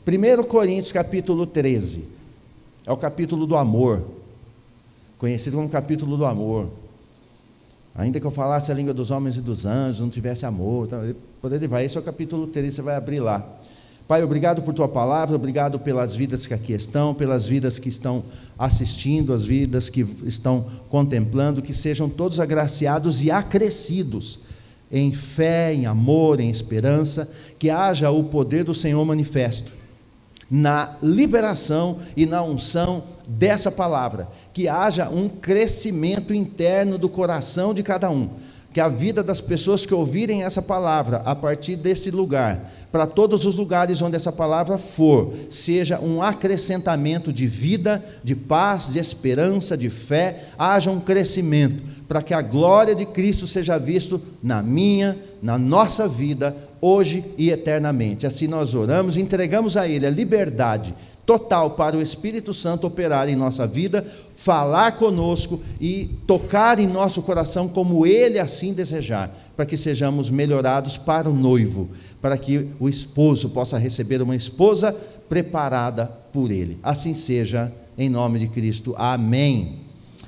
1 Coríntios capítulo 13, é o capítulo do amor, conhecido como capítulo do amor. Ainda que eu falasse a língua dos homens e dos anjos, não tivesse amor, então, por ele vai, esse é o capítulo 13, você vai abrir lá. Pai, obrigado por tua palavra, obrigado pelas vidas que aqui estão, pelas vidas que estão assistindo, as vidas que estão contemplando, que sejam todos agraciados e acrescidos em fé, em amor, em esperança, que haja o poder do Senhor manifesto na liberação e na unção dessa palavra, que haja um crescimento interno do coração de cada um, que a vida das pessoas que ouvirem essa palavra, a partir desse lugar, para todos os lugares onde essa palavra for, seja um acrescentamento de vida, de paz, de esperança, de fé, haja um crescimento, para que a glória de Cristo seja visto na minha, na nossa vida, hoje e eternamente. Assim nós oramos, entregamos a Ele a liberdade total para o Espírito Santo operar em nossa vida, falar conosco e tocar em nosso coração como Ele assim desejar, para que sejamos melhorados para o noivo, para que o esposo possa receber uma esposa preparada por Ele. Assim seja, em nome de Cristo. Amém.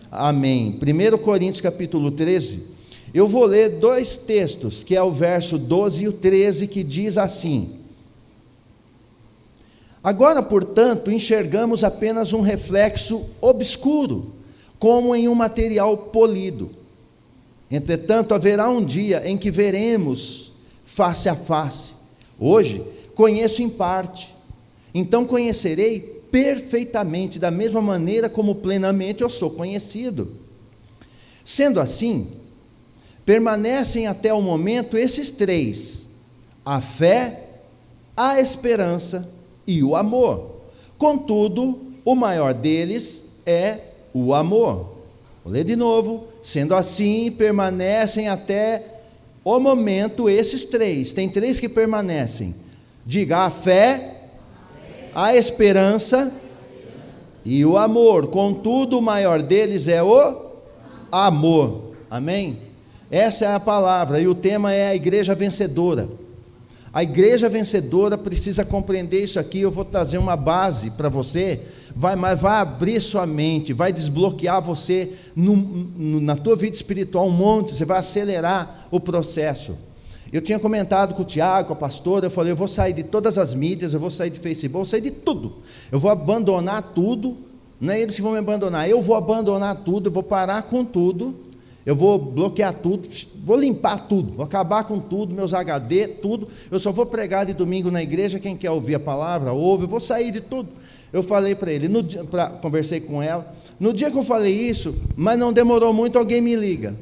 Amém. 1 Coríntios capítulo 13, eu vou ler dois textos, que é o verso 12 e o 13, que diz assim: agora, portanto, enxergamos apenas um reflexo obscuro, como em um material polido. Entretanto, haverá um dia em que veremos face a face. Hoje, conheço em parte, então conhecerei perfeitamente, da mesma maneira como plenamente eu sou conhecido. Sendo assim, permanecem até o momento esses três: a fé, a esperança e o amor. Contudo, o maior deles é o amor. Vou ler de novo. Sendo assim, permanecem até o momento esses três. Tem três que permanecem. Diga: a fé, a esperança e o amor. Contudo, o maior deles é o amor. Amém? Essa é a palavra, e o tema é a igreja vencedora. A igreja vencedora precisa compreender isso aqui. Eu vou trazer uma base para você, mas vai abrir sua mente, vai desbloquear você na tua vida espiritual um monte, você vai acelerar o processo. Eu tinha comentado com o Tiago, com a pastora, eu falei: eu vou sair de todas as mídias, eu vou sair de Facebook, eu vou sair de tudo, eu vou abandonar tudo, não é eles que vão me abandonar, eu vou abandonar tudo, eu vou parar com tudo, eu vou bloquear tudo, vou limpar tudo, vou acabar com tudo, meus HD, tudo, eu só vou pregar de domingo na igreja, quem quer ouvir a palavra, ouve, eu vou sair de tudo. Eu falei para ele, conversei com ela, no dia que eu falei isso, mas não demorou muito, alguém me liga,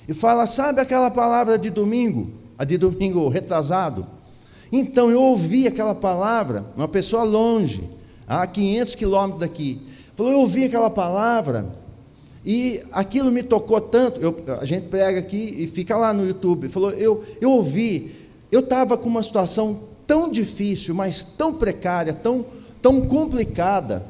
e fala: sabe aquela palavra de domingo? A de domingo retrasado? Então, eu ouvi aquela palavra, uma pessoa longe, a 500 quilômetros daqui, falou: eu ouvi aquela palavra, e aquilo me tocou tanto, a gente prega aqui e fica lá no YouTube, falou, eu ouvi, eu estava com uma situação tão difícil, mas tão precária, tão complicada,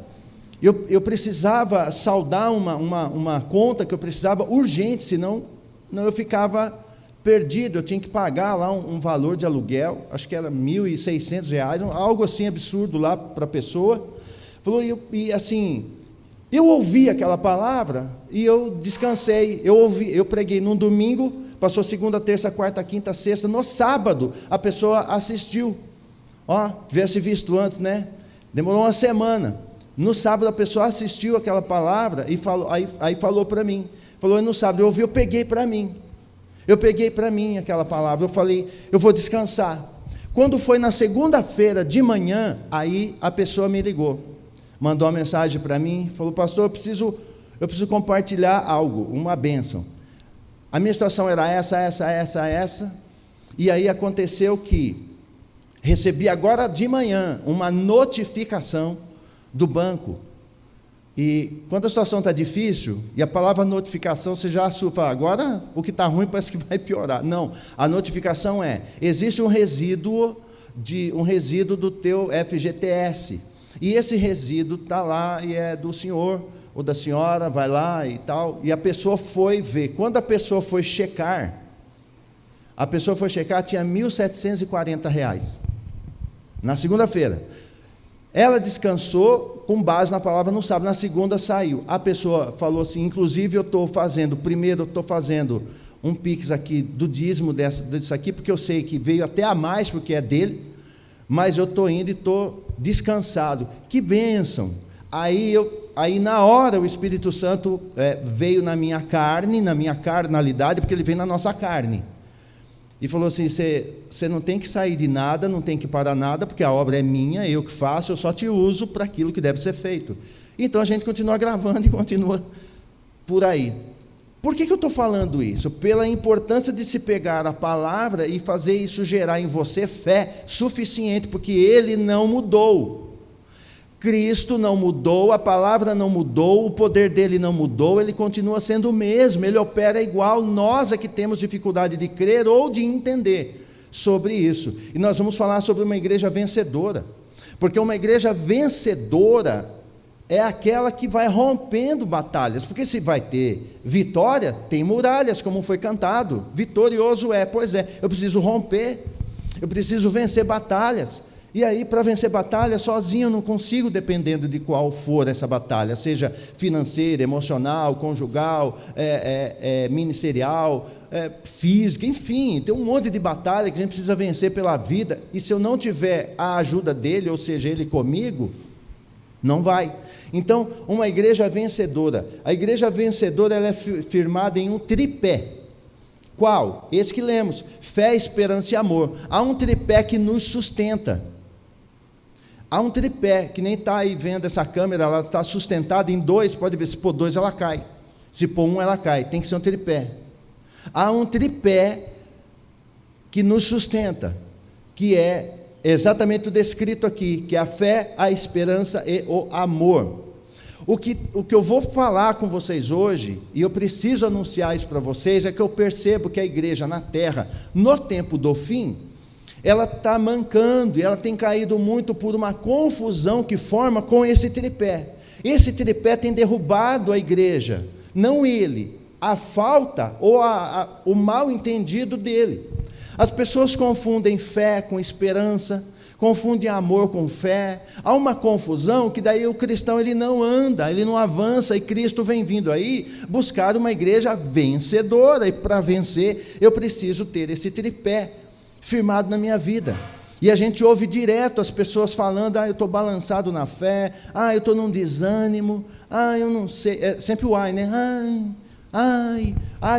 eu precisava saldar uma conta que eu precisava urgente, senão eu ficava perdido, eu tinha que pagar lá um valor de aluguel, acho que era R$1.600, algo assim absurdo lá para a pessoa. Falou, e assim, eu ouvi aquela palavra e eu descansei, eu preguei num domingo, passou segunda, terça, quarta, quinta, sexta, no sábado a pessoa assistiu, tivesse visto antes, né? Demorou uma semana, no sábado a pessoa assistiu aquela palavra e falou, aí falou para mim, falou: no sábado eu ouvi, eu peguei para mim aquela palavra, eu falei: eu vou descansar. Quando foi na segunda-feira de manhã, aí a pessoa me ligou, mandou uma mensagem para mim, falou: pastor, eu preciso compartilhar algo, uma bênção. A minha situação era essa, e aí aconteceu que recebi agora de manhã uma notificação do banco, e quando a situação está difícil, e a palavra notificação, você já fala: agora o que está ruim parece que vai piorar. Não, a notificação existe um resíduo do teu FGTS, e esse resíduo está lá, e é do senhor, ou da senhora, vai lá e tal, e a pessoa foi ver, quando a pessoa foi checar, tinha R$1.740, na segunda-feira. Ela descansou com base na palavra no sábado, na segunda saiu. A pessoa falou assim, inclusive primeiro eu estou fazendo um pix aqui do dízimo disso aqui, porque eu sei que veio até a mais, porque é dele, mas eu estou indo e estou descansado. Que bênção! Aí na hora o Espírito Santo veio na minha carne, na minha carnalidade, porque ele vem na nossa carne. E falou assim, você não tem que sair de nada, não tem que parar nada, porque a obra é minha, eu que faço, eu só te uso para aquilo que deve ser feito. Então a gente continua gravando e continua por aí. Por que eu estou falando isso? Pela importância de se pegar a palavra e fazer isso gerar em você fé suficiente, porque ele não mudou. Cristo não mudou, a palavra não mudou, o poder dele não mudou, ele continua sendo o mesmo, ele opera igual. Nós é que temos dificuldade de crer ou de entender sobre isso. E nós vamos falar sobre uma igreja vencedora, porque uma igreja vencedora é aquela que vai rompendo batalhas, porque se vai ter vitória, tem muralhas, como foi cantado, vitorioso pois é, eu preciso romper, eu preciso vencer batalhas. E aí, para vencer batalha, sozinho eu não consigo, dependendo de qual for essa batalha, seja financeira, emocional, conjugal, ministerial, física, enfim, tem um monte de batalha que a gente precisa vencer pela vida, e se eu não tiver a ajuda dele, ou seja, ele comigo, não vai. Então, uma igreja vencedora, a igreja vencedora ela é firmada em um tripé. Qual? Esse que lemos, fé, esperança e amor. Há um tripé que nos sustenta. Há um tripé, que nem está aí vendo essa câmera, ela está sustentada em dois, pode ver, se pôr dois ela cai, se pôr um ela cai, tem que ser um tripé. Há um tripé que nos sustenta, que é exatamente o descrito aqui, que é a fé, a esperança e o amor. O que eu vou falar com vocês hoje, e eu preciso anunciar isso para vocês, é que eu percebo que a igreja na terra, no tempo do fim, ela está mancando, e ela tem caído muito por uma confusão que forma com esse tripé. Esse tripé tem derrubado a igreja, não ele, a falta ou o mal entendido dele. As pessoas confundem fé com esperança, confundem amor com fé. Há uma confusão que daí o cristão ele não anda, ele não avança, e Cristo vem vindo aí buscar uma igreja vencedora, e para vencer eu preciso ter esse tripé firmado na minha vida. E a gente ouve direto as pessoas falando, eu estou balançado na fé, eu estou num desânimo, eu não sei, é sempre o né?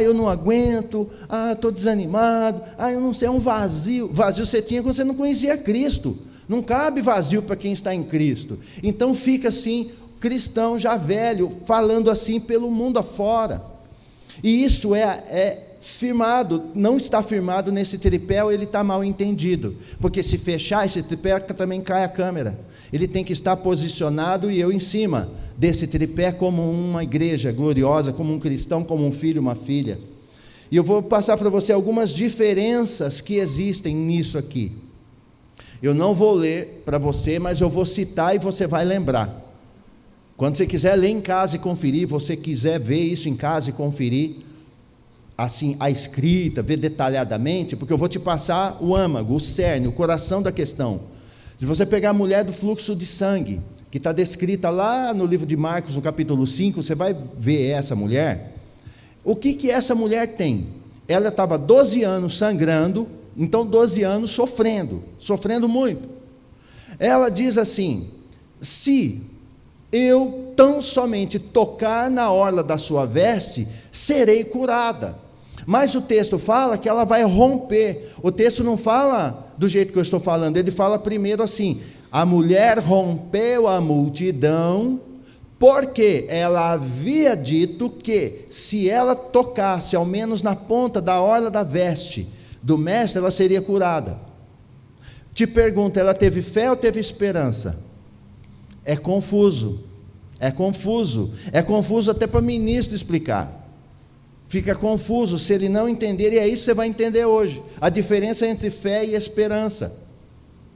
Eu não aguento, estou desanimado, eu não sei, é um vazio. Vazio você tinha quando você não conhecia Cristo. Não cabe vazio para quem está em Cristo. Então fica assim, cristão já velho, falando assim pelo mundo afora. E isso é firmado, não está firmado nesse tripé, ou ele está mal entendido. Porque se fechar esse tripé, também cai a câmera. Ele tem que estar posicionado, e eu em cima desse tripé, como uma igreja gloriosa, como um cristão, como um filho, uma filha. E eu vou passar para você algumas diferenças que existem nisso aqui. Eu não vou ler para você, mas eu vou citar e você vai lembrar. Quando você quiser ler em casa e conferir, você quiser ver isso em casa e conferir, assim, a escrita, ver detalhadamente, porque eu vou te passar o âmago, o cerne, o coração da questão. Se você pegar a mulher do fluxo de sangue, que está descrita lá no livro de Marcos, no capítulo 5, você vai ver essa mulher. O que essa mulher tem? Ela estava 12 anos sangrando, então 12 anos sofrendo muito. Ela diz assim: se eu tão somente tocar na orla da sua veste, serei curada. Mas o texto fala que ela vai romper. O texto não fala do jeito que eu estou falando, ele fala primeiro assim: a mulher rompeu a multidão, porque ela havia dito que se ela tocasse ao menos na ponta da orla da veste do mestre, ela seria curada. Te pergunto, ela teve fé ou teve esperança? É confuso até para ministro explicar. Fica confuso se ele não entender, e é isso que você vai entender hoje, a diferença entre fé e esperança.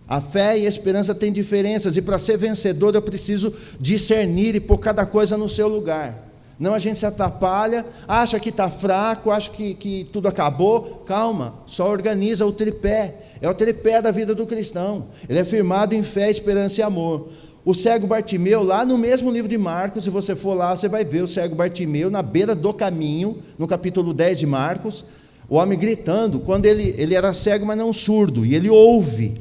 A fé e a esperança têm diferenças, e para ser vencedor eu preciso discernir e pôr cada coisa no seu lugar. Não a gente se atrapalha, acha que está fraco, acha que tudo acabou. Calma, só organiza o tripé. É o tripé da vida do cristão. Ele é firmado em fé, esperança e amor. o cego Bartimeu, lá no mesmo livro de Marcos, se você for lá, você vai ver o cego Bartimeu na beira do caminho, no capítulo 10 de Marcos, o homem gritando, quando ele era cego, mas não surdo, e ele ouve.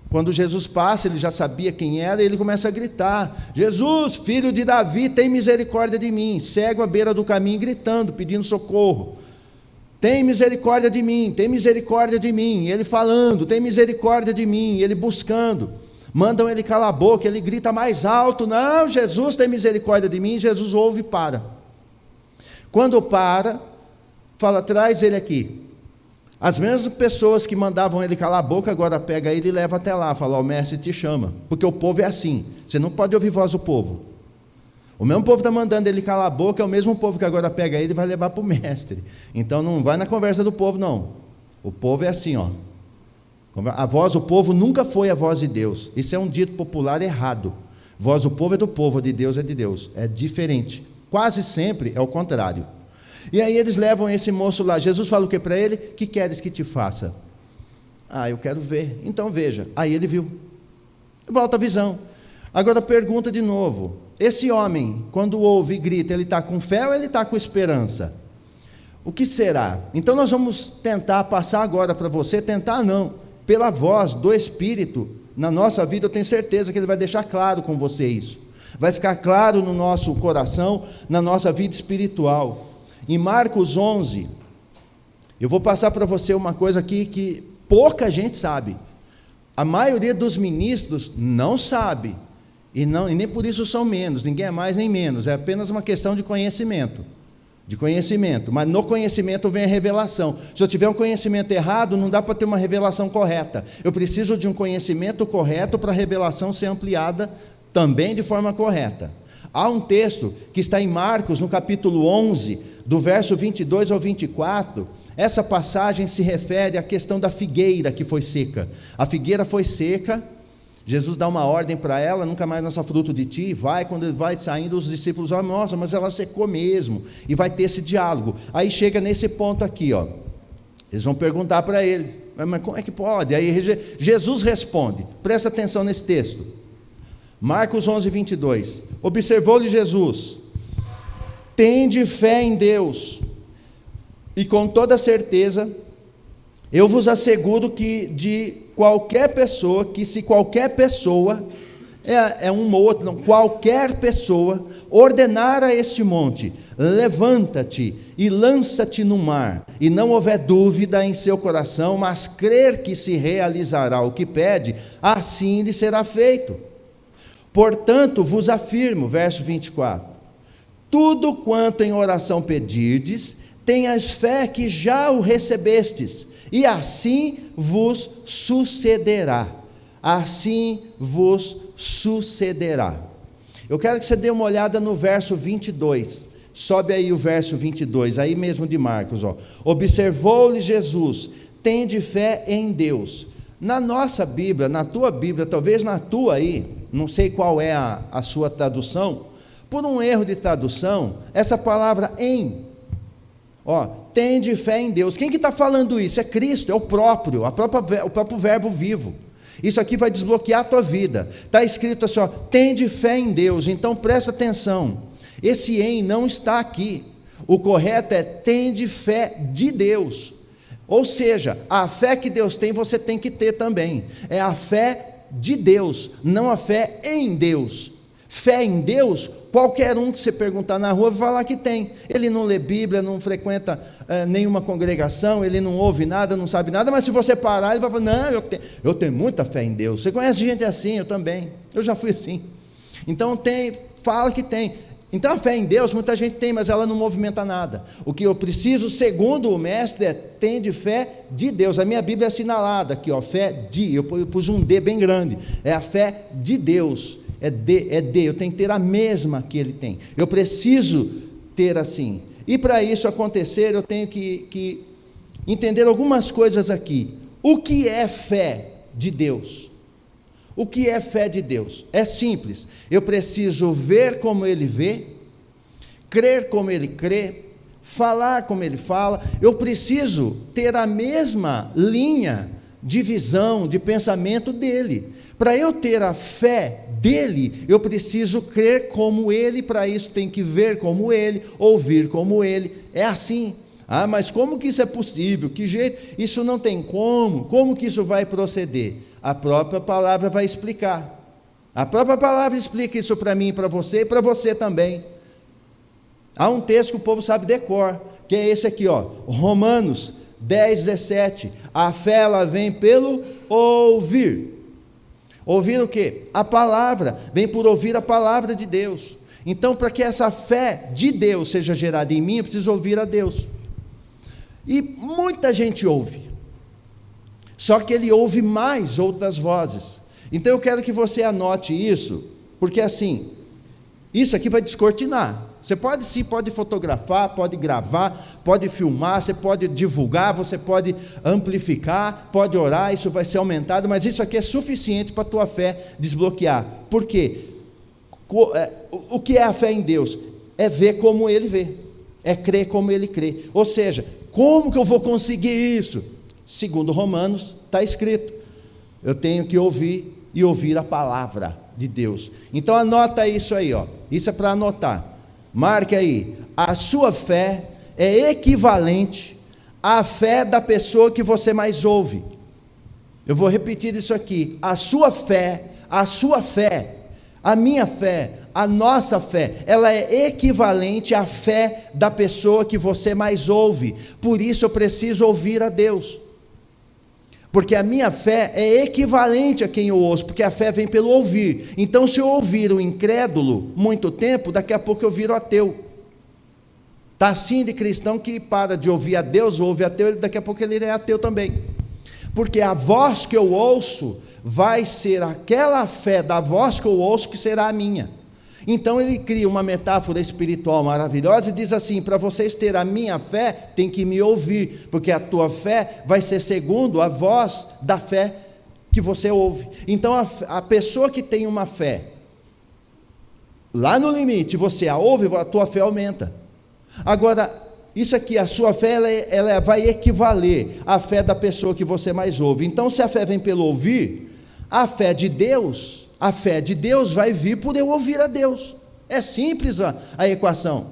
Quando Jesus passa, ele já sabia quem era, e ele começa a gritar: Jesus, filho de Davi, tem misericórdia de mim. Cego à beira do caminho, gritando, pedindo socorro. Tem misericórdia de mim, tem misericórdia de mim. E ele falando, tem misericórdia de mim. E ele buscando. Mandam ele calar a boca, ele grita mais alto: não, Jesus, tem misericórdia de mim. Jesus ouve e para. Quando para, fala: traz ele aqui. As mesmas pessoas que mandavam ele calar a boca, agora pega ele e leva até lá, fala: o mestre te chama, porque o povo é assim, você não pode ouvir voz do povo. O mesmo povo está mandando ele calar a boca, é o mesmo povo que agora pega ele e vai levar para o mestre. Então não vai na conversa do povo, não. O povo é assim, ó. A voz do povo nunca foi a voz de Deus. Isso é um dito popular errado. Voz do povo é do povo, de Deus é de Deus. É diferente. Quase sempre é o contrário. E aí eles levam esse moço lá. Jesus fala o que para ele? Que queres que te faça? Ah, eu quero ver. Então veja. Aí ele viu. Volta a visão. Agora pergunta de novo. Esse homem, quando ouve e grita, ele está com fé ou ele está com esperança? O que será? Então nós vamos tentar passar agora para você, tentar não, pela voz do Espírito, na nossa vida, eu tenho certeza que ele vai deixar claro com você isso. Vai ficar claro no nosso coração, na nossa vida espiritual. Em Marcos 11, eu vou passar para você uma coisa aqui que pouca gente sabe. A maioria dos ministros não sabe, e nem por isso são menos, ninguém é mais nem menos, é apenas uma questão de conhecimento, mas no conhecimento vem a revelação. Se eu tiver um conhecimento errado, não dá para ter uma revelação correta. Eu preciso de um conhecimento correto para a revelação ser ampliada também de forma correta. Há um texto que está em Marcos, no capítulo 11, do verso 22 ao 24, essa passagem se refere à questão da figueira que foi seca. A figueira foi seca, Jesus dá uma ordem para ela: nunca mais nasça fruto de ti. Vai, quando ele vai saindo, os discípulos falam: nossa, mas ela secou mesmo. E vai ter esse diálogo. Aí chega nesse ponto aqui, ó. Eles vão perguntar para ele: mas como é que pode? Aí Jesus responde, presta atenção nesse texto. Marcos 11, 22. Observou-lhe Jesus: tende fé em Deus, e com toda certeza, eu vos asseguro que de qualquer pessoa, se qualquer pessoa, qualquer pessoa, ordenar a este monte: levanta-te e lança-te no mar, e não houver dúvida em seu coração, mas crer que se realizará o que pede, assim lhe será feito. Portanto, vos afirmo, verso 24, tudo quanto em oração pedirdes, tenhas fé que já o recebestes, e assim vos sucederá. Assim vos sucederá. Eu quero que você dê uma olhada no verso 22. Sobe aí o verso 22, aí mesmo de Marcos. Observou-lhe Jesus: tende fé em Deus. Na nossa Bíblia, na tua Bíblia, talvez na tua aí, não sei qual é a sua tradução, por um erro de tradução, essa palavra em, tende fé em Deus. Quem que está falando isso? É Cristo, é o próprio verbo vivo. Isso aqui vai desbloquear a tua vida. Está escrito assim, tende fé em Deus. Então presta atenção, esse em não está aqui. O correto é tende fé de Deus. Ou seja, a fé que Deus tem, você tem que ter também. É a fé de Deus, não a fé em Deus. Fé em Deus, qualquer um que você perguntar na rua vai falar que tem. Ele não lê Bíblia, não frequenta nenhuma congregação, ele não ouve nada, não sabe nada, mas se você parar, ele vai falar: não, eu tenho muita fé em Deus. Você conhece gente assim? Eu também, eu já fui assim. Então fala que tem. Então a fé em Deus, muita gente tem, mas ela não movimenta nada. O que eu preciso, segundo o mestre, é tende fé de Deus. A minha Bíblia é assinalada aqui, fé de, eu pus um D bem grande, é a fé de Deus, é de, eu tenho que ter a mesma que ele tem, eu preciso ter assim, e para isso acontecer, eu tenho que entender algumas coisas aqui. O que é fé de Deus? O que é fé de Deus? É simples, eu preciso ver como ele vê, crer como ele crê, falar como ele fala, eu preciso ter a mesma linha de visão, de pensamento dele. Para eu ter a fé dele, eu preciso crer como ele, para isso tem que ver como ele, ouvir como ele. É assim. Ah, mas como que isso é possível? Que jeito? Isso não tem como que isso vai proceder? A própria palavra vai explicar. A própria palavra explica isso para mim, para você e para você também. Há um texto que o povo sabe de cor, que é esse aqui, ó, Romanos 10:17. A fé, ela vem pelo ouvir. Ouvir o quê? A palavra. Vem por ouvir a palavra de Deus. Então, para que essa fé de Deus seja gerada em mim, eu preciso ouvir a Deus. E muita gente ouve, só que ele ouve mais outras vozes. Então eu quero que você anote isso, porque assim, isso aqui vai descortinar. Você pode fotografar, pode gravar, pode filmar, você pode divulgar, você pode amplificar, pode orar, isso vai ser aumentado, mas isso aqui é suficiente para a tua fé desbloquear. Por quê? O que é a fé em Deus? É ver como Ele vê, é crer como Ele crê. Ou seja, como que eu vou conseguir isso? Segundo Romanos, está escrito, eu tenho que ouvir e ouvir a palavra de Deus. Então anota isso aí, ó. Isso é para anotar. Marque aí, a sua fé é equivalente à fé da pessoa que você mais ouve. Eu vou repetir isso aqui, a minha fé, a nossa fé, ela é equivalente à fé da pessoa que você mais ouve. Por isso eu preciso ouvir a Deus, porque a minha fé é equivalente a quem eu ouço, porque a fé vem pelo ouvir. Então se eu ouvir o incrédulo muito tempo, daqui a pouco eu viro ateu. Está assim de cristão que para de ouvir a Deus, ouve ateu, daqui a pouco ele é ateu também, porque a voz que eu ouço vai ser aquela fé da voz que eu ouço que será a minha. Então ele cria uma metáfora espiritual maravilhosa e diz assim: para vocês terem a minha fé, tem que me ouvir, porque a tua fé vai ser segundo a voz da fé que você ouve. Então a pessoa que tem uma fé lá no limite, você a ouve, a tua fé aumenta. Agora, isso aqui, a sua fé, ela vai equivaler à fé da pessoa que você mais ouve. Então se a fé vem pelo ouvir, a fé de Deus vai vir por eu ouvir a Deus. É simples a equação.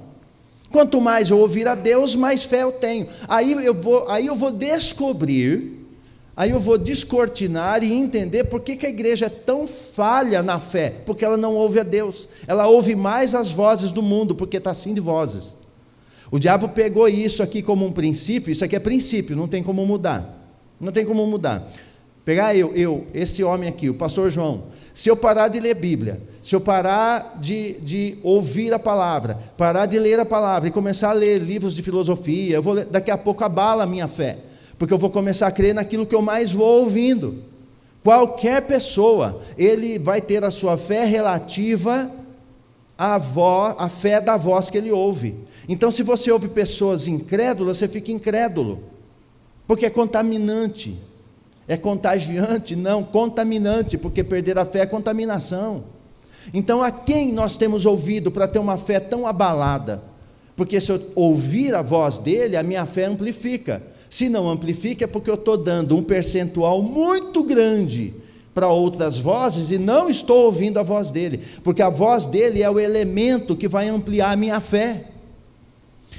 Quanto mais eu ouvir a Deus, mais fé eu tenho. Aí eu vou descortinar e entender por que a igreja é tão falha na fé, porque ela não ouve a Deus. Ela ouve mais as vozes do mundo, porque está assim de vozes. O diabo pegou isso aqui como um princípio. Isso aqui é princípio, não tem como mudar. Não tem como mudar. Pegar esse homem aqui, o pastor João, se eu parar de ler Bíblia, se eu parar de ouvir a palavra, parar de ler a palavra e começar a ler livros de filosofia, daqui a pouco abala a minha fé, porque eu vou começar a crer naquilo que eu mais vou ouvindo. Qualquer pessoa, ele vai ter a sua fé relativa à fé da voz que ele ouve. Então se você ouve pessoas incrédulas, você fica incrédulo, porque é contaminante. É contagiante? Não, contaminante, porque perder a fé é contaminação. Então a quem nós temos ouvido para ter uma fé tão abalada? Porque se eu ouvir a voz dele, a minha fé amplifica. Se não amplifica, é porque eu estou dando um percentual muito grande para outras vozes e não estou ouvindo a voz dele, porque a voz dele é o elemento que vai ampliar a minha fé.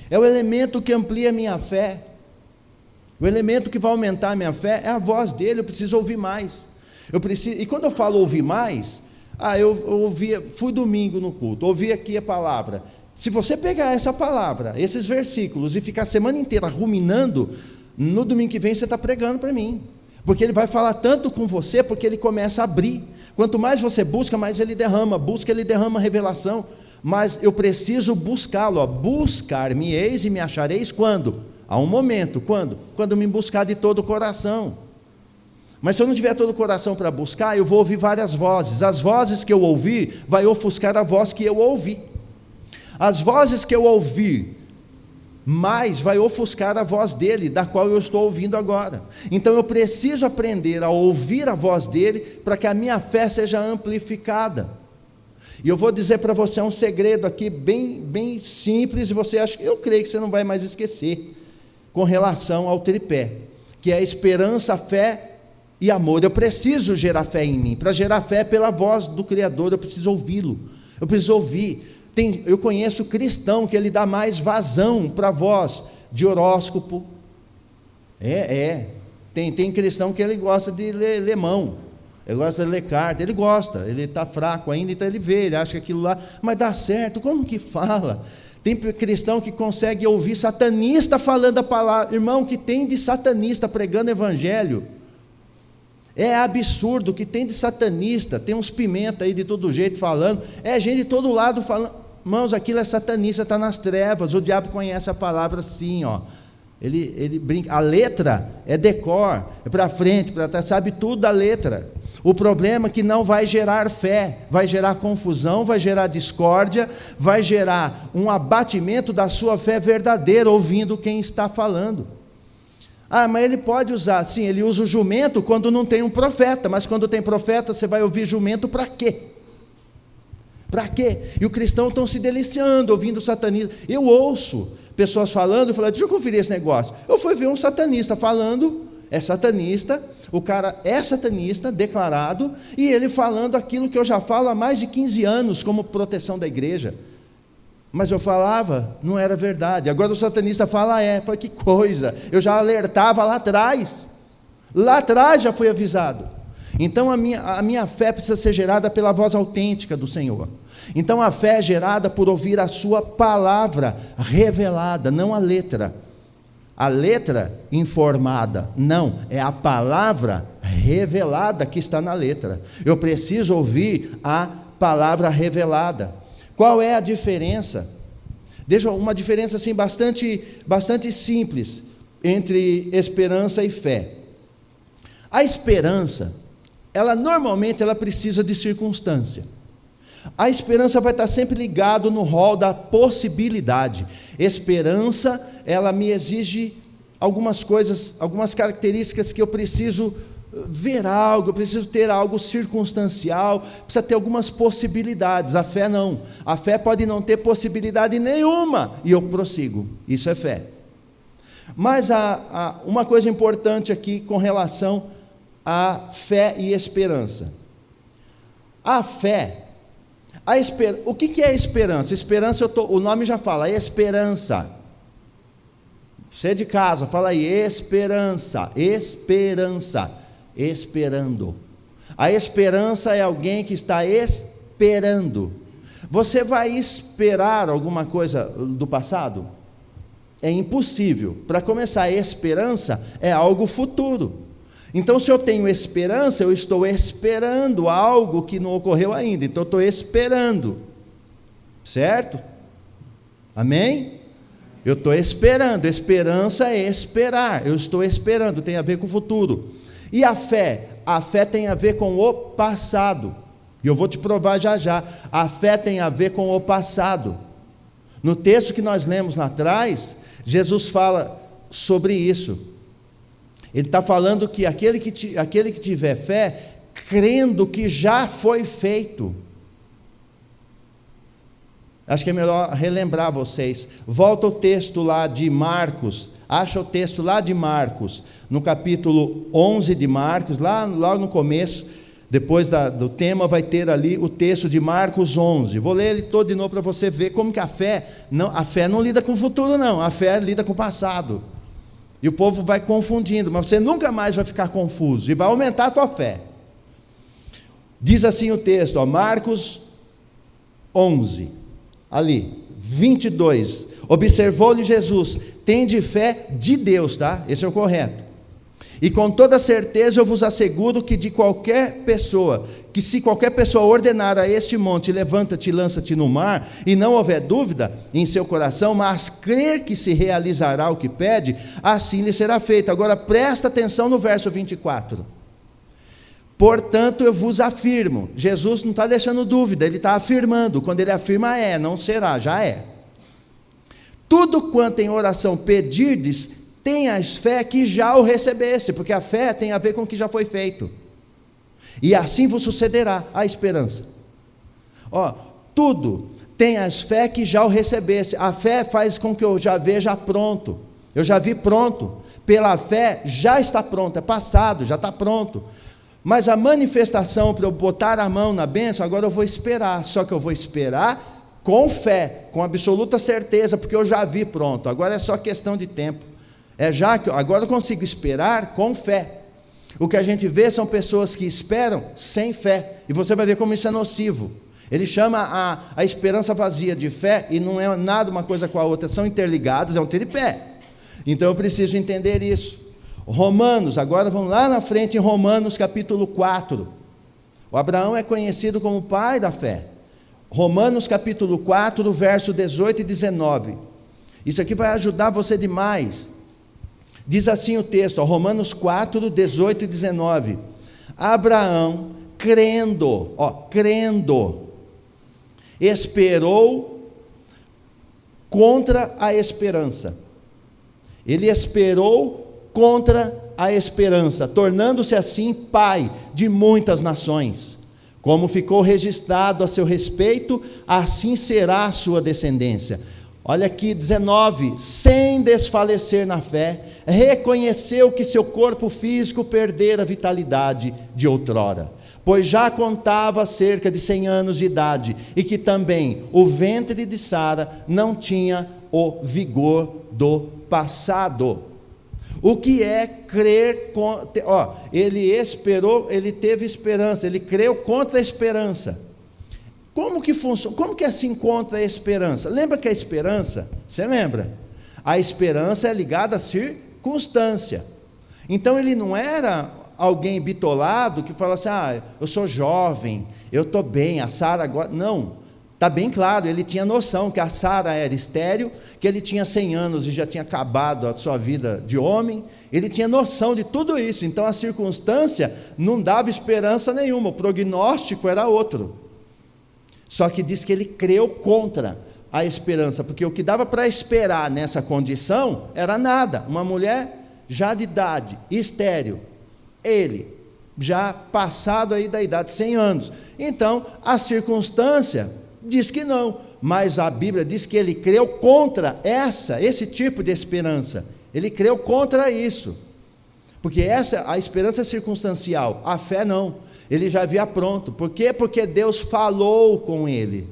É o elemento que amplia a minha fé. O elemento que vai aumentar a minha fé é a voz dele. Eu preciso ouvir mais. E quando eu falo ouvir mais, fui domingo no culto, ouvi aqui a palavra. Se você pegar essa palavra, esses versículos, e ficar a semana inteira ruminando, no domingo que vem você está pregando para mim, porque ele vai falar tanto com você, porque ele começa a abrir. Quanto mais você busca, mais ele derrama revelação. Mas eu preciso buscá-lo. Buscar-me-eis e me achareis quando? Há um momento, quando me buscar de todo o coração. Mas se eu não tiver todo o coração para buscar, eu vou ouvir várias vozes. As vozes que eu ouvir, vai ofuscar a voz que eu ouvi. As vozes que eu ouvir, mais vai ofuscar a voz dele, da qual eu estou ouvindo agora. Então eu preciso aprender a ouvir a voz dele, para que a minha fé seja amplificada. E eu vou dizer para você um segredo aqui, bem simples, e eu creio que você não vai mais esquecer, com relação ao tripé, que é a esperança, a fé E amor, eu preciso gerar fé em mim. Para gerar fé pela voz do Criador, eu preciso ouvi-lo. Eu preciso ouvir. Eu conheço cristão que ele dá mais vazão para a voz de horóscopo. Tem cristão que ele gosta de ler mão. Ele gosta de ler carta. Ele gosta. Ele está fraco ainda, então ele vê, ele acha que aquilo lá... Mas dá certo. Como que fala? Tem cristão que consegue ouvir satanista falando a palavra. Irmão, que tem de satanista pregando evangelho. É absurdo o que tem de satanista. Tem uns pimenta aí de todo jeito falando. É gente de todo lado falando. Irmãos, aquilo é satanista, está nas trevas. O diabo conhece a palavra assim, ó. Ele brinca. A letra é decor, é para frente, para trás, sabe tudo da letra. O problema é que não vai gerar fé, vai gerar confusão, vai gerar discórdia, vai gerar um abatimento da sua fé verdadeira, ouvindo quem está falando. Ah, mas ele pode usar, sim, ele usa o jumento quando não tem um profeta, mas quando tem profeta, você vai ouvir jumento para quê? Para quê? E os cristãos estão se deliciando, ouvindo o satanismo. Eu ouço pessoas falando, eu falo, deixa eu conferir esse negócio. Eu fui ver um satanista falando, é satanista, o cara é satanista, declarado, e ele falando aquilo que eu já falo há mais de 15 anos, como proteção da igreja. Mas eu falava, não era verdade. Agora o satanista fala, Falei, que coisa, eu já alertava lá atrás já fui avisado. Então a minha fé precisa ser gerada pela voz autêntica do Senhor. Então a fé é gerada por ouvir a sua palavra revelada, não a letra. A letra informada, não, é a palavra revelada que está na letra. Eu preciso ouvir a palavra revelada. Qual é a diferença? Deixa uma diferença assim bastante simples entre esperança e fé. A esperança, normalmente ela precisa de circunstância. A esperança vai estar sempre ligado no rol da possibilidade. Esperança, ela me exige algumas coisas, algumas características que eu preciso ver algo, eu preciso ter algo circunstancial, precisa ter algumas possibilidades. A fé não. A fé pode não ter possibilidade nenhuma e eu prossigo. Isso é fé. Mas há uma coisa importante aqui com relação a fé e esperança. A fé, o que é esperança? Esperança, o nome já fala, esperança. Você de casa, fala aí, esperança, esperando. A esperança é alguém que está esperando. Você vai esperar alguma coisa do passado? É impossível. Para começar, a esperança é algo futuro. Então, se eu tenho esperança, eu estou esperando algo que não ocorreu ainda. Então, eu estou esperando. Certo? Amém? Eu estou esperando. Esperança é esperar. Eu estou esperando. Tem a ver com o futuro. E a fé? A fé tem a ver com o passado. E eu vou te provar já já. A fé tem a ver com o passado. No texto que nós lemos lá atrás, Jesus fala sobre isso. Ele está falando que aquele que tiver fé, crendo que já foi feito. Acho que é melhor relembrar vocês. Volta o texto lá de Marcos. Acha o texto lá de Marcos, no capítulo 11 de Marcos, lá no começo, depois do tema vai ter ali o texto de Marcos 11. Vou ler ele todo de novo para você ver como que a fé não lida com o futuro não, a fé lida com o passado. E o povo vai confundindo, mas você nunca mais vai ficar confuso, e vai aumentar a tua fé. Diz assim o texto, Marcos 11, ali, 22, observou-lhe Jesus, tende fé de Deus, tá? Esse é o correto. E com toda certeza eu vos asseguro que se qualquer pessoa ordenar a este monte, levanta-te e lança-te no mar, e não houver dúvida em seu coração, mas crer que se realizará o que pede, assim lhe será feito. Agora presta atenção no verso 24. Portanto eu vos afirmo, Jesus não está deixando dúvida, ele está afirmando, quando ele afirma não será, já é. Tudo quanto em oração pedirdes, tenhas fé que já o recebeste, porque a fé tem a ver com o que já foi feito, e assim vos sucederá a esperança. Tudo, tenhas fé que já o recebeste, a fé faz com que eu já veja pronto, eu já vi pronto. Pela fé já está pronto, é passado, já está pronto. Mas a manifestação para eu botar a mão na bênção, agora eu vou esperar. Só que eu vou esperar com fé, com absoluta certeza, porque eu já vi pronto. Agora é só questão de tempo. Agora eu consigo esperar com fé. O que a gente vê são pessoas que esperam sem fé. E você vai ver como isso é nocivo. Ele chama a esperança vazia de fé, e não é nada uma coisa com a outra, são interligadas, é um tripé. Então eu preciso entender isso. Romanos, agora vamos lá na frente em Romanos capítulo 4. O Abraão é conhecido como o pai da fé. Romanos capítulo 4, verso 18 e 19. Isso aqui vai ajudar você demais. Diz assim o texto, Romanos 4, 18 e 19. Abraão, crendo, esperou contra a esperança. Ele esperou contra a esperança, tornando-se assim pai de muitas nações. Como ficou registrado a seu respeito, assim será a sua descendência. Olha aqui, 19, sem desfalecer na fé, reconheceu que seu corpo físico perdera a vitalidade de outrora, pois já contava cerca de 100 anos de idade, e que também o ventre de Sara não tinha o vigor do passado. O que é crer? Ele esperou, ele teve esperança, ele creu contra a esperança. Como que funciona? Como que é assim contra a esperança? Lembra que a esperança, você lembra? A esperança é ligada à circunstância. Então ele não era alguém bitolado que fala assim, eu sou jovem, eu estou bem, a Sara agora... Não, está bem claro, ele tinha noção que a Sara era estéril, que ele tinha 100 anos e já tinha acabado a sua vida de homem, ele tinha noção de tudo isso. Então a circunstância não dava esperança nenhuma, o prognóstico era outro. Só que diz que ele creu contra a esperança, porque o que dava para esperar nessa condição era nada. Uma mulher já de idade, estéril, ele já passado aí da idade, 100 anos. Então a circunstância diz que não, mas a Bíblia diz que ele creu contra esse tipo de esperança. Ele creu contra isso, porque a esperança é circunstancial, a fé não. Ele já havia pronto. Por quê? Porque Deus falou com ele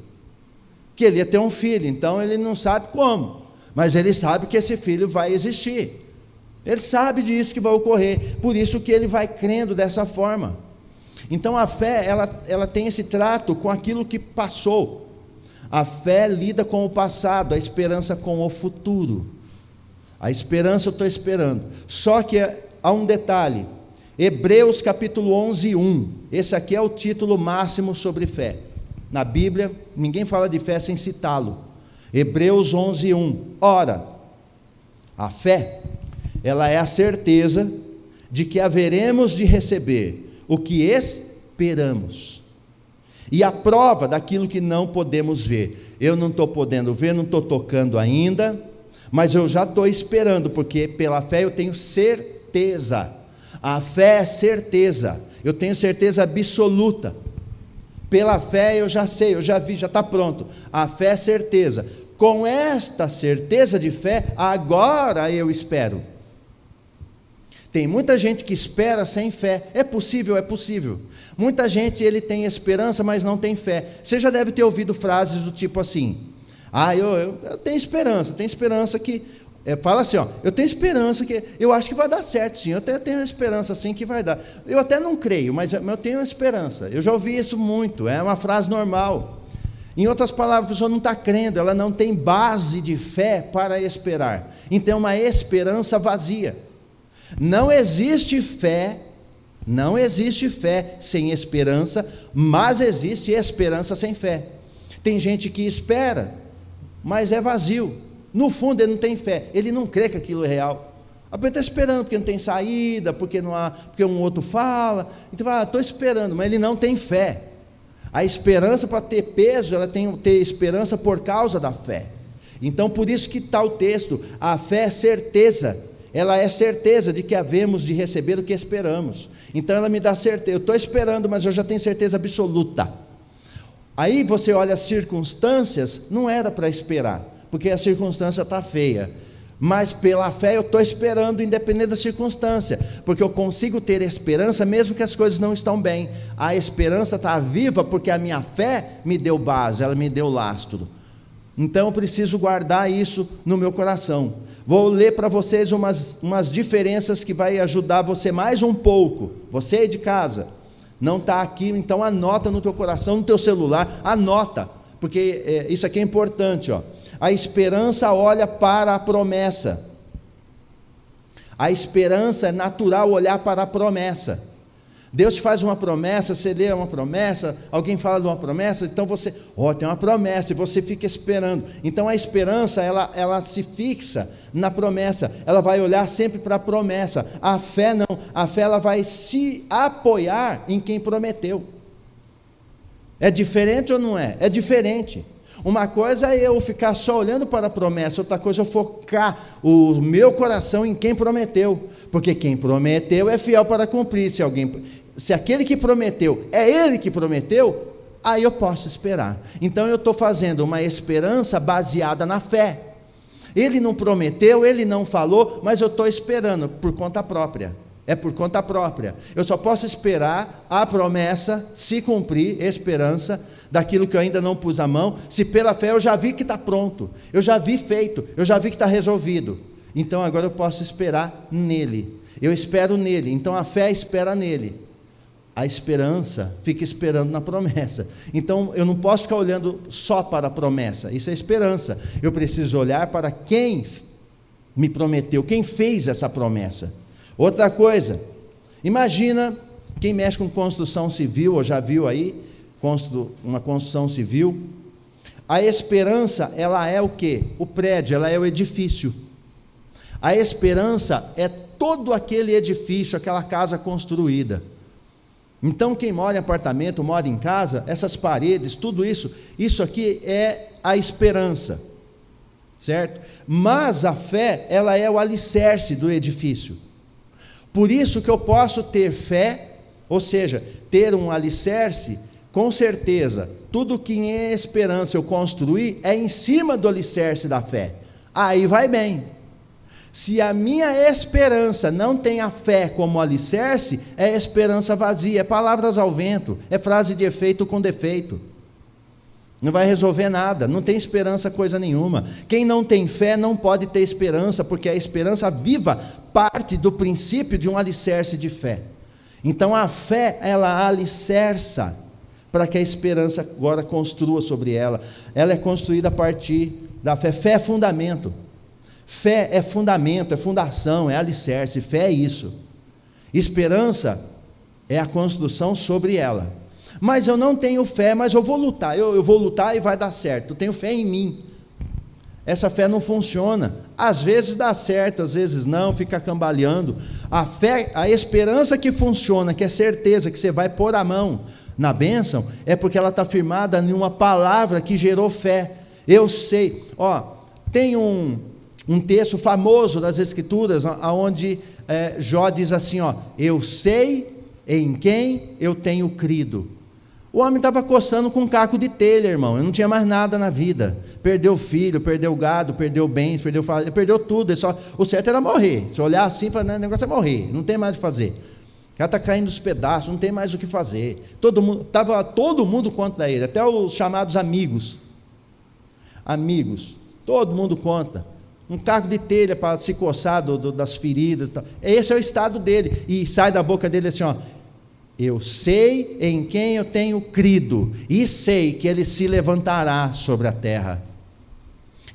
que ele ia ter um filho. Então ele não sabe como, mas ele sabe que esse filho vai existir. Ele sabe disso que vai ocorrer. Por isso que ele vai crendo dessa forma. Então a fé, ela tem esse trato com aquilo que passou. A fé lida com o passado, a esperança com o futuro. A esperança eu estou esperando. Só que há um detalhe. Hebreus capítulo 11, 1. Esse aqui é o título máximo sobre fé. Na Bíblia, ninguém fala de fé sem citá-lo. Hebreus 11, 1. Ora, a fé, ela é a certeza de que haveremos de receber o que esperamos, e a prova daquilo que não podemos ver. Eu não estou podendo ver, não estou tocando ainda, mas eu já estou esperando, porque pela fé eu tenho certeza. A fé é certeza, eu tenho certeza absoluta. Pela fé eu já sei, eu já vi, já está pronto. A fé é certeza. Com esta certeza de fé, agora eu espero. Tem muita gente que espera sem fé. É possível, é possível. Muita gente, ele tem esperança, mas não tem fé. Você já deve ter ouvido frases do tipo assim: eu tenho esperança que... fala assim, eu tenho esperança que... Eu acho que vai dar certo, sim. Eu até tenho esperança, sim, que vai dar. Eu até não creio, mas eu tenho esperança. Eu já ouvi isso muito, é uma frase normal. Em outras palavras, a pessoa não está crendo, ela não tem base de fé para esperar. Então é uma esperança vazia. Não existe fé sem esperança, mas existe esperança sem fé. Tem gente que espera, mas é vazio. No fundo ele não tem fé, ele não crê que aquilo é real. A pessoa está esperando porque não tem saída, porque um outro fala. Então estou esperando, mas ele não tem fé. A esperança, para ter peso, ela tem que ter esperança por causa da fé. Então por isso que está o texto, a fé é certeza. Ela é certeza de que havemos de receber o que esperamos. Então ela me dá certeza, eu estou esperando, mas eu já tenho certeza absoluta. Aí você olha as circunstâncias, não era para esperar, porque a circunstância está feia. Mas pela fé eu estou esperando, independente da circunstância, porque eu consigo ter esperança mesmo que as coisas não estão bem. A esperança está viva porque a minha fé me deu base, ela me deu lastro. Então eu preciso guardar isso no meu coração. Vou ler para vocês umas diferenças que vai ajudar você mais um pouco. Você aí de casa, não está aqui, então anota no teu coração, no teu celular, anota, porque isso aqui é importante, ó. A esperança olha para a promessa. A esperança é natural olhar para a promessa. Deus te faz uma promessa, você lê uma promessa, alguém fala de uma promessa, então você, tem uma promessa, e você fica esperando. Então a esperança, ela se fixa na promessa, ela vai olhar sempre para a promessa. A fé não, a fé ela vai se apoiar em quem prometeu. É diferente ou não é? É diferente. Uma coisa é eu ficar só olhando para a promessa, outra coisa é eu focar o meu coração em quem prometeu, porque quem prometeu é fiel para cumprir. Se aquele que prometeu é ele que prometeu, aí eu posso esperar. Então eu estou fazendo uma esperança baseada na fé. Ele não prometeu, ele não falou, mas eu estou esperando por conta própria. É por conta própria. Eu só posso esperar a promessa se cumprir, esperança, daquilo que eu ainda não pus a mão, se pela fé eu já vi que está pronto, eu já vi feito, eu já vi que está resolvido. Então agora eu posso esperar nele. Eu espero nele, então a fé espera nele. A esperança fica esperando na promessa. Então eu não posso ficar olhando só para a promessa, isso é esperança. Eu preciso olhar para quem me prometeu, quem fez essa promessa. Outra coisa, imagina quem mexe com construção civil, ou já viu aí, uma construção civil, a esperança, ela é o quê? O prédio, ela é o edifício. A esperança é todo aquele edifício, aquela casa construída. Então quem mora em apartamento, mora em casa, essas paredes, tudo isso aqui é a esperança, certo? Mas a fé, ela é o alicerce do edifício. Por isso que eu posso ter fé, ou seja, ter um alicerce, com certeza, tudo que em esperança eu construir é em cima do alicerce da fé, aí vai bem. Se a minha esperança não tem a fé como alicerce, é esperança vazia, é palavras ao vento, é frase de efeito com defeito, não vai resolver nada, não tem esperança coisa nenhuma. Quem não tem fé não pode ter esperança, porque a esperança viva parte do princípio de um alicerce de fé. Então a fé, ela alicerça, para que a esperança agora construa sobre ela. Ela é construída a partir da fé. Fé é fundamento. Fé é fundamento, é fundação, é alicerce. Fé é isso. Esperança é a construção sobre ela. Mas eu não tenho fé, mas eu vou lutar. Eu vou lutar e vai dar certo. Eu tenho fé em mim. Essa fé não funciona. Às vezes dá certo, às vezes não, fica cambaleando. A fé, a esperança que funciona, que é certeza que você vai pôr a mão na bênção, é porque ela está firmada em uma palavra que gerou fé. Eu sei, tem um texto famoso das Escrituras, onde Jó diz assim, eu sei em quem eu tenho crido. O homem estava coçando com um caco de telha, irmão, ele não tinha mais nada na vida, perdeu o filho, perdeu o gado, perdeu bens, perdeu tudo, o certo era morrer. Se olhar assim, o negócio é morrer, não tem mais o que fazer. O cara está caindo nos pedaços, não tem mais o que fazer. Estava todo mundo contra ele, até os chamados amigos, todo mundo contra. Um caco de telha para se coçar das feridas. Esse é o estado dele. E sai da boca dele assim, eu sei em quem eu tenho crido, e sei que ele se levantará sobre a terra.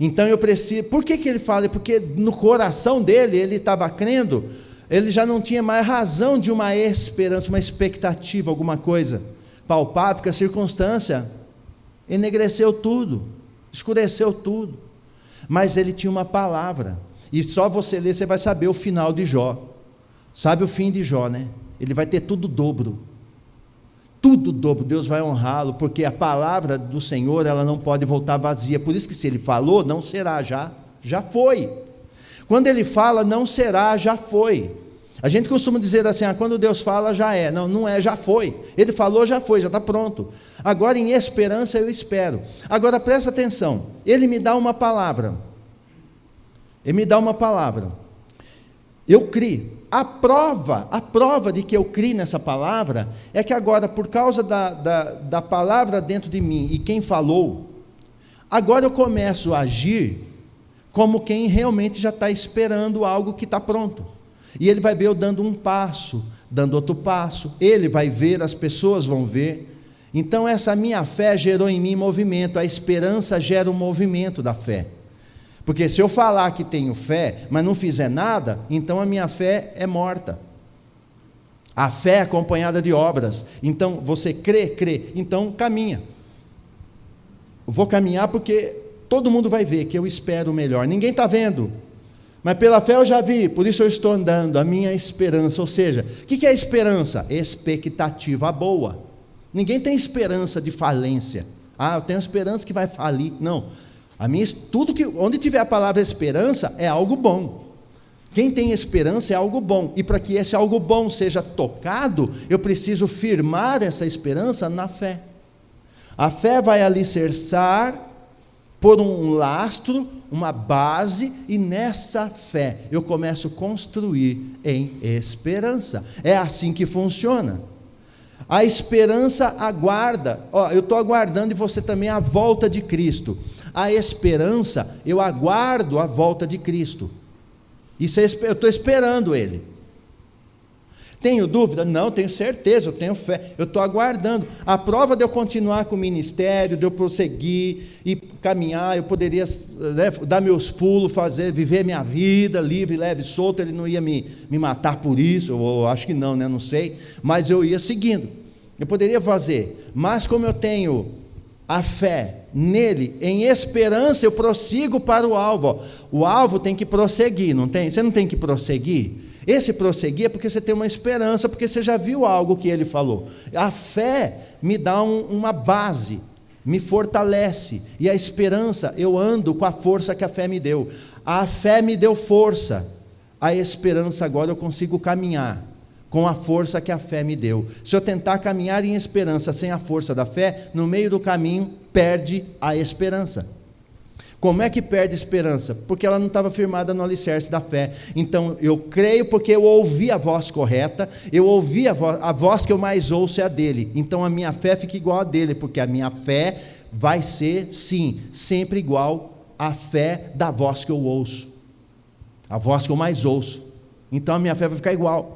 Então eu preciso. Por que ele fala? Porque no coração dele, ele estava crendo, ele já não tinha mais razão de uma esperança, uma expectativa, alguma coisa palpável, porque a circunstância enegreceu tudo, escureceu tudo. Mas ele tinha uma palavra, e só você ler, você vai saber o final de Jó. Sabe o fim de Jó, né? Ele vai ter tudo dobro, Deus vai honrá-lo, porque a palavra do Senhor, ela não pode voltar vazia. Por isso que se ele falou, não será, já foi. Quando ele fala, não será, já foi. A gente costuma dizer assim, quando Deus fala, já é. Não é, já foi. Ele falou, já foi, já está pronto. Agora em esperança eu espero. Agora presta atenção, ele me dá uma palavra. Ele me dá uma palavra. Eu crio. A prova de que eu crio nessa palavra é que agora, por causa da palavra dentro de mim e quem falou, agora eu começo a agir como quem realmente já está esperando algo que está pronto. E ele vai ver eu dando um passo, dando outro passo, ele vai ver, as pessoas vão ver. Então essa minha fé gerou em mim movimento, a esperança gera um movimento da fé. Porque se eu falar que tenho fé, mas não fizer nada, então a minha fé é morta. A fé é acompanhada de obras. Então você crê, então caminha. Eu vou caminhar porque todo mundo vai ver que eu espero o melhor. Ninguém está vendo, mas pela fé eu já vi, por isso eu estou andando, a minha esperança. Ou seja, o que é esperança? Expectativa boa. Ninguém tem esperança de falência. Eu tenho esperança que vai falir. Não. Onde tiver a palavra esperança, é algo bom. Quem tem esperança é algo bom. E para que esse algo bom seja tocado, eu preciso firmar essa esperança na fé. A fé vai alicerçar por um lastro, uma base, e nessa fé eu começo a construir em esperança. É assim que funciona. A esperança aguarda, eu estou aguardando, e você também, a volta de Cristo. A esperança, eu aguardo a volta de Cristo. Isso eu estou esperando Ele. Tenho dúvida? Não, tenho certeza, eu tenho fé, eu estou aguardando. A prova de eu continuar com o ministério, de eu prosseguir e caminhar, eu poderia dar meus pulos, viver minha vida livre, leve, solto. Ele não ia me matar por isso, eu acho que não, não sei, mas eu ia seguindo. Eu poderia fazer, mas como eu tenho a fé nele, em esperança, eu prossigo para o alvo. O alvo tem que prosseguir, não tem? Você não tem que prosseguir? Esse prosseguir é porque você tem uma esperança, porque você já viu algo que ele falou. A fé me dá uma base, me fortalece, e a esperança, eu ando com a força que a fé me deu. A fé me deu força, a esperança agora eu consigo caminhar com a força que a fé me deu. Se eu tentar caminhar em esperança sem a força da fé, no meio do caminho, perde a esperança. Como é que perde a esperança? Porque ela não estava firmada no alicerce da fé. Então, eu creio porque eu ouvi a voz correta, eu ouvi a voz que eu mais ouço é a dele. Então, a minha fé fica igual a dele, porque a minha fé vai ser, sim, sempre igual à fé da voz que eu ouço. A voz que eu mais ouço. Então, a minha fé vai ficar igual.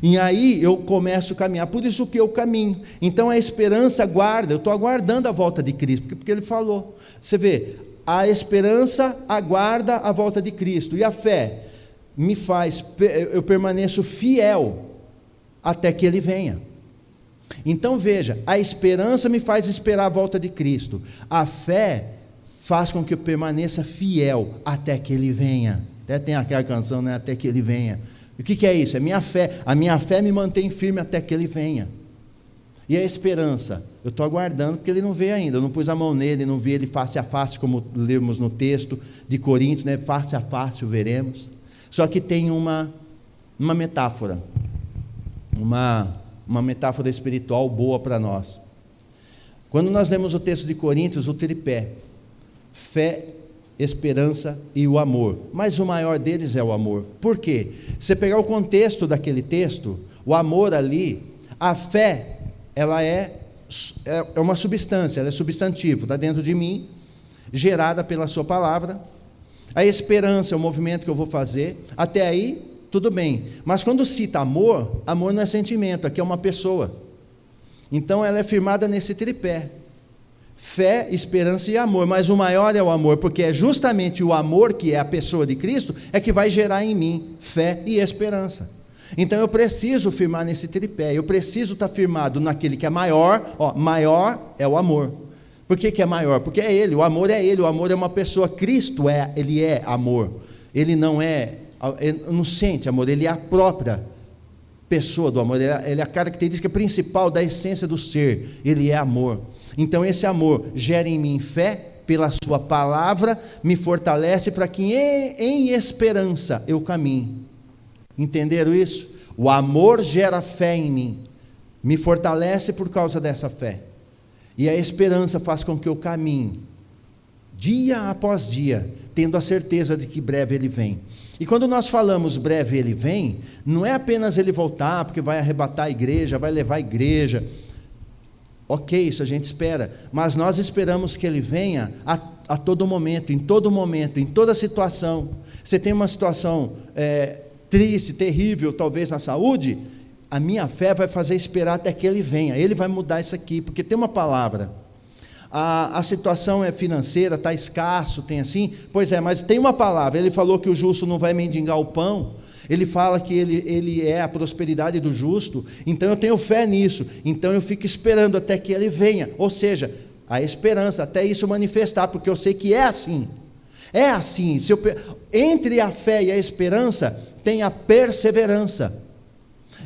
E aí eu começo a caminhar, por isso que eu caminho. Então a esperança aguarda, eu estou aguardando a volta de Cristo, porque ele falou. Você vê, a esperança aguarda a volta de Cristo, e a fé me faz, eu permaneço fiel até que ele venha. Então veja, a esperança me faz esperar a volta de Cristo, a fé faz com que eu permaneça fiel até que ele venha. Até tem aquela canção, né? Até que ele venha. O que é isso? É minha fé. A minha fé me mantém firme até que ele venha. E a esperança? Eu estou aguardando porque ele não veio ainda. Eu não pus a mão nele, não vi ele face a face, como lemos no texto de Coríntios, né? Face a face o veremos. Só que tem uma metáfora. Uma metáfora espiritual boa para nós. Quando nós lemos o texto de Coríntios, o tripé: fé, esperança e o amor, mas o maior deles é o amor. Por quê? Se você pegar o contexto daquele texto, o amor ali, a fé, ela é uma substância, ela é substantivo, está dentro de mim, gerada pela sua palavra. A esperança é o movimento que eu vou fazer, até aí tudo bem, mas quando cita amor, amor não é sentimento, aqui é uma pessoa. Então ela é firmada nesse tripé: fé, esperança e amor, mas o maior é o amor, porque é justamente o amor, que é a pessoa de Cristo, é que vai gerar em mim fé e esperança. Então eu preciso firmar nesse tripé, eu preciso estar firmado naquele que é maior. Maior é o amor. Por que é maior? Porque é ele, o amor é uma pessoa. Cristo ele é amor, ele não sente amor, ele é a própria pessoa do amor, ele é a característica principal da essência do ser, ele é amor. Então esse amor gera em mim fé, pela sua palavra, me fortalece para que em esperança eu caminhe. Entenderam isso? O amor gera fé em mim, me fortalece por causa dessa fé, e a esperança faz com que eu caminhe dia após dia, tendo a certeza de que breve Ele vem. E quando nós falamos breve Ele vem, não é apenas Ele voltar, porque vai arrebatar a igreja, vai levar a igreja. Ok, isso a gente espera, mas nós esperamos que Ele venha a todo momento, em toda situação. Você tem uma situação triste, terrível, talvez na saúde, a minha fé vai fazer esperar até que Ele venha. Ele vai mudar isso aqui, porque tem uma palavra. A situação é financeira, está escasso, tem assim, pois é, mas tem uma palavra. Ele falou que o justo não vai mendigar o pão. Ele fala que ele é a prosperidade do justo, então eu tenho fé nisso, então eu fico esperando até que Ele venha, ou seja, a esperança, até isso manifestar, porque eu sei que é assim, entre a fé e a esperança, tem a perseverança,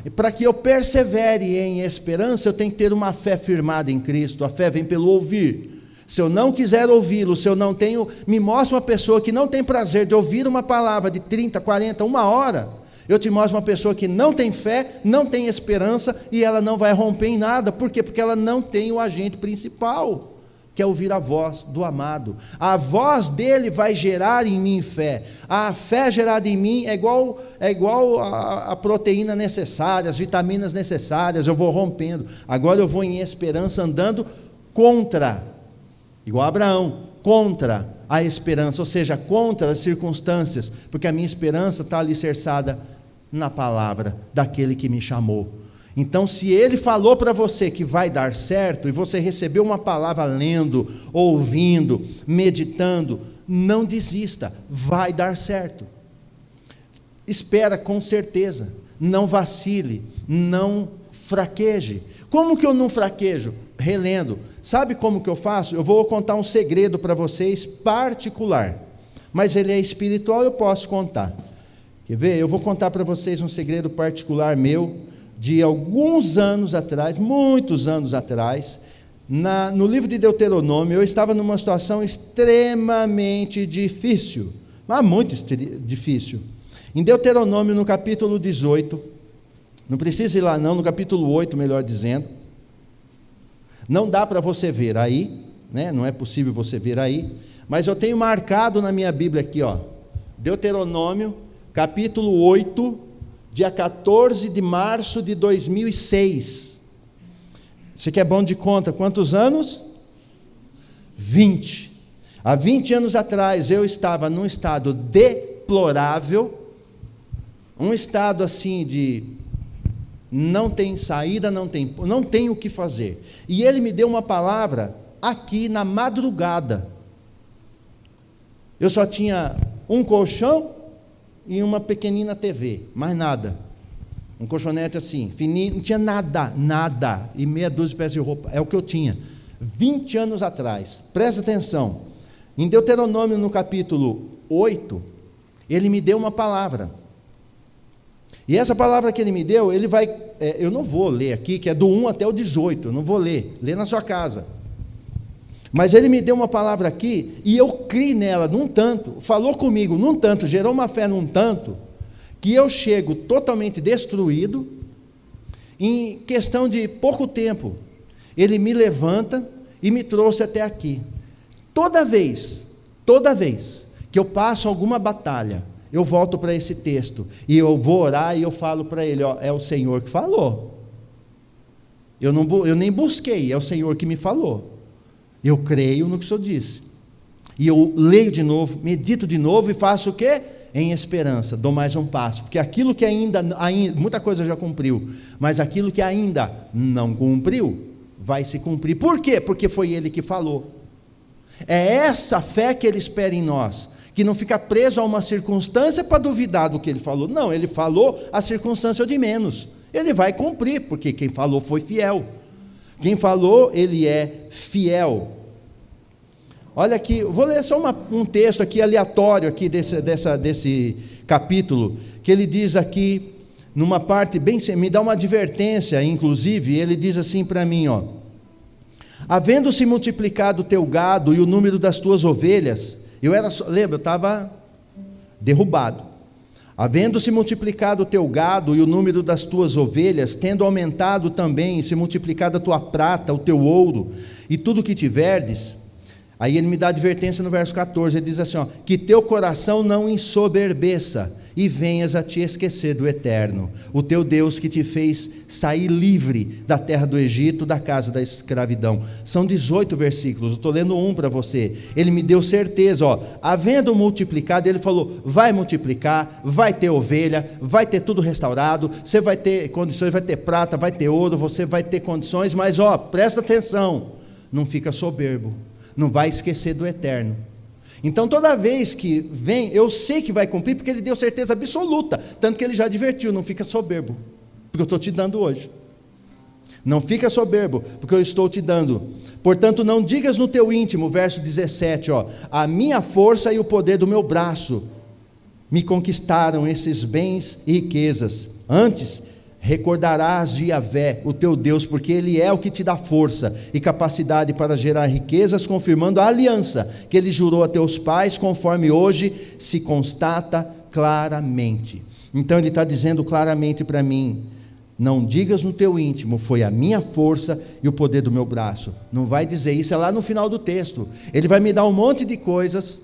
e para que eu persevere em esperança, eu tenho que ter uma fé firmada em Cristo, a fé vem pelo ouvir. Se eu não quiser ouvi-lo, se eu não tenho, me mostra uma pessoa que não tem prazer de ouvir uma palavra de 30, 40, uma hora, eu te mostro uma pessoa que não tem fé, não tem esperança, e ela não vai romper em nada. Por quê? Porque ela não tem o agente principal, que é ouvir a voz do amado. A voz dele vai gerar em mim fé. A fé gerada em mim é igual a proteína necessária, as vitaminas necessárias, eu vou rompendo. Agora eu vou em esperança andando contra, igual Abraão, contra a esperança, ou seja, contra as circunstâncias, porque a minha esperança está alicerçada na palavra daquele que me chamou. Então, se Ele falou para você que vai dar certo, e você recebeu uma palavra lendo, ouvindo, meditando, não desista, vai dar certo. Espera com certeza, não vacile, não fraqueje. Como que eu não fraquejo? Relendo. Sabe como que eu faço? Eu vou contar um segredo para vocês particular, mas ele é espiritual, eu posso contar. Quer ver? Eu vou contar para vocês um segredo particular meu, de alguns anos atrás, muitos anos atrás, no livro de Deuteronômio. Eu estava numa situação extremamente difícil, mas muito difícil. Em Deuteronômio, no capítulo 18, não precisa ir lá não, no capítulo 8, melhor dizendo, não dá para você ver aí, né? Não é possível você ver aí, mas eu tenho marcado na minha Bíblia aqui, ó, Deuteronômio, capítulo 8, dia 14 de março de 2006. Você que é bom de conta, quantos anos? 20. Há 20 anos atrás eu estava num estado deplorável, um estado assim de não tem saída, não tem o que fazer. E Ele me deu uma palavra aqui na madrugada. Eu só tinha um colchão e uma pequenina TV, mais nada. Um colchonete assim, fininho, não tinha nada, e meia dúzia de peças de roupa, é o que eu tinha. 20 anos atrás, presta atenção, em Deuteronômio no capítulo 8, Ele me deu uma palavra. E essa palavra que Ele me deu, Ele vai, eu não vou ler aqui, que é do 1 até o 18, eu não vou ler, lê na sua casa. Mas Ele me deu uma palavra aqui, e eu criei nela num tanto, falou comigo num tanto, gerou uma fé num tanto, que eu chego totalmente destruído, em questão de pouco tempo, Ele me levanta e me trouxe até aqui. Toda vez que eu passo alguma batalha, eu volto para esse texto, e eu vou orar e eu falo para Ele, ó, é o Senhor que falou. Eu nem busquei, é o Senhor que me falou. Eu creio no que o Senhor disse. E eu leio de novo, medito de novo e faço o quê? Em esperança, dou mais um passo. Porque aquilo que ainda muita coisa já cumpriu, mas aquilo que ainda não cumpriu, vai se cumprir. Por quê? Porque foi Ele que falou. É essa fé que Ele espera em nós, que não fica preso a uma circunstância para duvidar do que Ele falou. Não, Ele falou, a circunstância é de menos. Ele vai cumprir, porque quem falou foi fiel. Quem falou, Ele é fiel. Olha aqui, vou ler só um texto aqui aleatório aqui desse capítulo, que ele diz aqui, numa parte bem, me dá uma advertência, inclusive, ele diz assim para mim, ó: havendo-se multiplicado o teu gado e o número das tuas ovelhas, lembra, eu estava derrubado. Havendo-se multiplicado o teu gado e o número das tuas ovelhas, tendo aumentado também, se multiplicado a tua prata, o teu ouro, e tudo que tiverdes, Aí ele me dá advertência no verso 14, ele diz assim, ó, que teu coração não ensoberbeça, e venhas a te esquecer do Eterno, o teu Deus que te fez sair livre da terra do Egito, da casa da escravidão. São 18 versículos, eu estou lendo um para você. Ele me deu certeza, ó, havendo multiplicado, ele falou, vai multiplicar, vai ter ovelha, vai ter tudo restaurado, você vai ter condições, vai ter prata, vai ter ouro, você vai ter condições, mas ó, presta atenção, não fica soberbo, não vai esquecer do Eterno. Então toda vez que vem, eu sei que vai cumprir, porque ele deu certeza absoluta, tanto que ele já advertiu, não fica soberbo, porque eu estou te dando hoje. Não fica soberbo, porque eu estou te dando. Portanto, não digas no teu íntimo, verso 17, ó, a minha força e o poder do meu braço me conquistaram esses bens e riquezas. Antes, recordarás de Yahvé, o teu Deus, porque Ele é o que te dá força e capacidade para gerar riquezas, confirmando a aliança que Ele jurou a teus pais, conforme hoje se constata claramente. Então Ele está dizendo claramente para mim, não digas no teu íntimo, foi a minha força e o poder do meu braço. Não vai dizer isso, é lá no final do texto. Ele vai me dar um monte de coisas,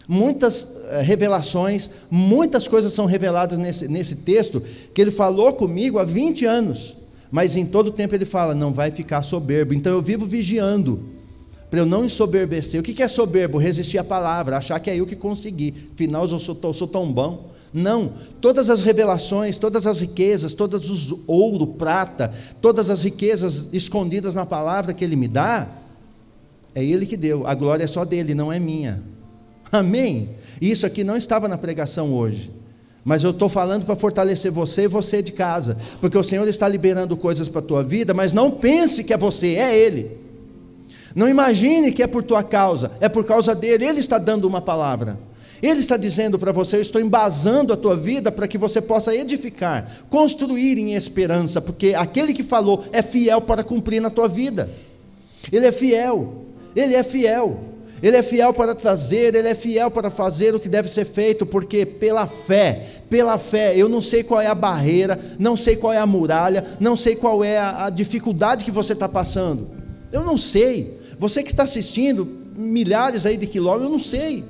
muitas revelações, muitas coisas são reveladas nesse texto, que ele falou comigo há 20 anos, mas em todo tempo ele fala, não vai ficar soberbo. Então eu vivo vigiando, para eu não ensoberbecer. O que é soberbo? Resistir à palavra, achar que é eu que consegui, afinal eu sou tão bom. Não, todas as revelações, todas as riquezas, todos os ouro, prata, todas as riquezas escondidas na palavra que ele me dá, é ele que deu, a glória é só dele, não é minha. Amém? Isso aqui não estava na pregação hoje, mas eu estou falando para fortalecer você e você de casa, porque o Senhor está liberando coisas para a tua vida, mas não pense que é você, é Ele. Não imagine que é por tua causa, é por causa dele. Ele está dando uma palavra, Ele está dizendo para você, eu estou embasando a tua vida para que você possa edificar, construir em esperança, porque aquele que falou é fiel para cumprir na tua vida. Ele é fiel, Ele é fiel. Ele é fiel para trazer, Ele é fiel para fazer o que deve ser feito, porque pela fé, eu não sei qual é a barreira, não sei qual é a muralha, não sei qual é a dificuldade que você está passando, eu não sei, você que está assistindo, milhares aí de quilômetros, eu não sei,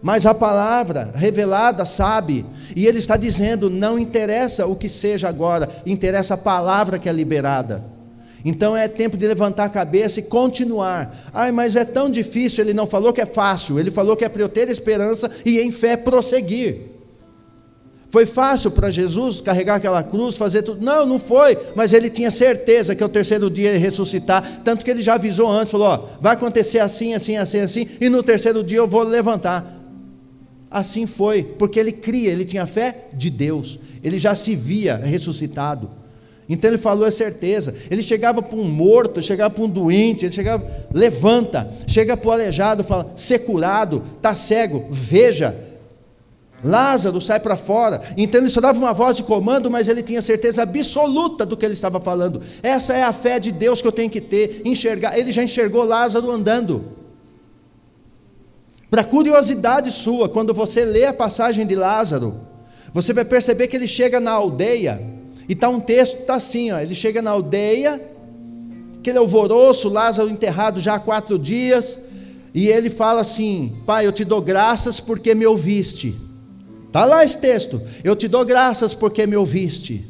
mas a palavra revelada sabe, e Ele está dizendo, não interessa o que seja agora, interessa a palavra que é liberada. Então é tempo de levantar a cabeça e continuar. Ai, mas é tão difícil. Ele não falou que é fácil, Ele falou que é para eu ter esperança e em fé prosseguir. Foi fácil para Jesus carregar aquela cruz, fazer tudo? Não, não foi, mas Ele tinha certeza que ao terceiro dia Ele ia ressuscitar, tanto que Ele já avisou antes, falou, ó, vai acontecer assim, assim, assim, assim, e no terceiro dia eu vou levantar. Assim foi, porque Ele cria, Ele tinha fé de Deus, Ele já se via ressuscitado. Então Ele falou a certeza. Ele chegava para um morto, chegava para um doente, Ele chegava, levanta, chega para o aleijado, fala, ser curado, está cego, veja, Lázaro sai para fora. Então Ele só dava uma voz de comando, mas Ele tinha certeza absoluta do que Ele estava falando. Essa é a fé de Deus que eu tenho que ter, enxergar. Ele já enxergou Lázaro andando. Para curiosidade sua, quando você lê a passagem de Lázaro, você vai perceber que ele chega na aldeia, e está um texto, está assim, ó, ele chega na aldeia, aquele alvoroço, Lázaro enterrado já há 4 dias, e ele fala assim, Pai, eu te dou graças porque me ouviste. Está lá esse texto, eu te dou graças porque me ouviste,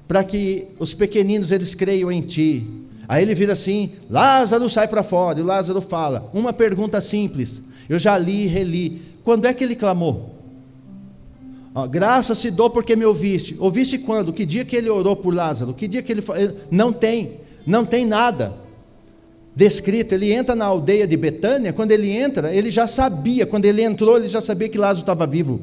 para que os pequeninos eles creiam em ti. Aí ele vira assim, Lázaro sai para fora, e o Lázaro fala, uma pergunta simples, eu já li e reli, quando é que ele clamou? Graças te dou porque me ouviste. Ouviste quando? Que dia que ele orou por Lázaro? Que dia que ele não tem nada descrito. Ele entra na aldeia de Betânia, quando ele entra, ele já sabia, quando ele entrou, ele já sabia que Lázaro estava vivo,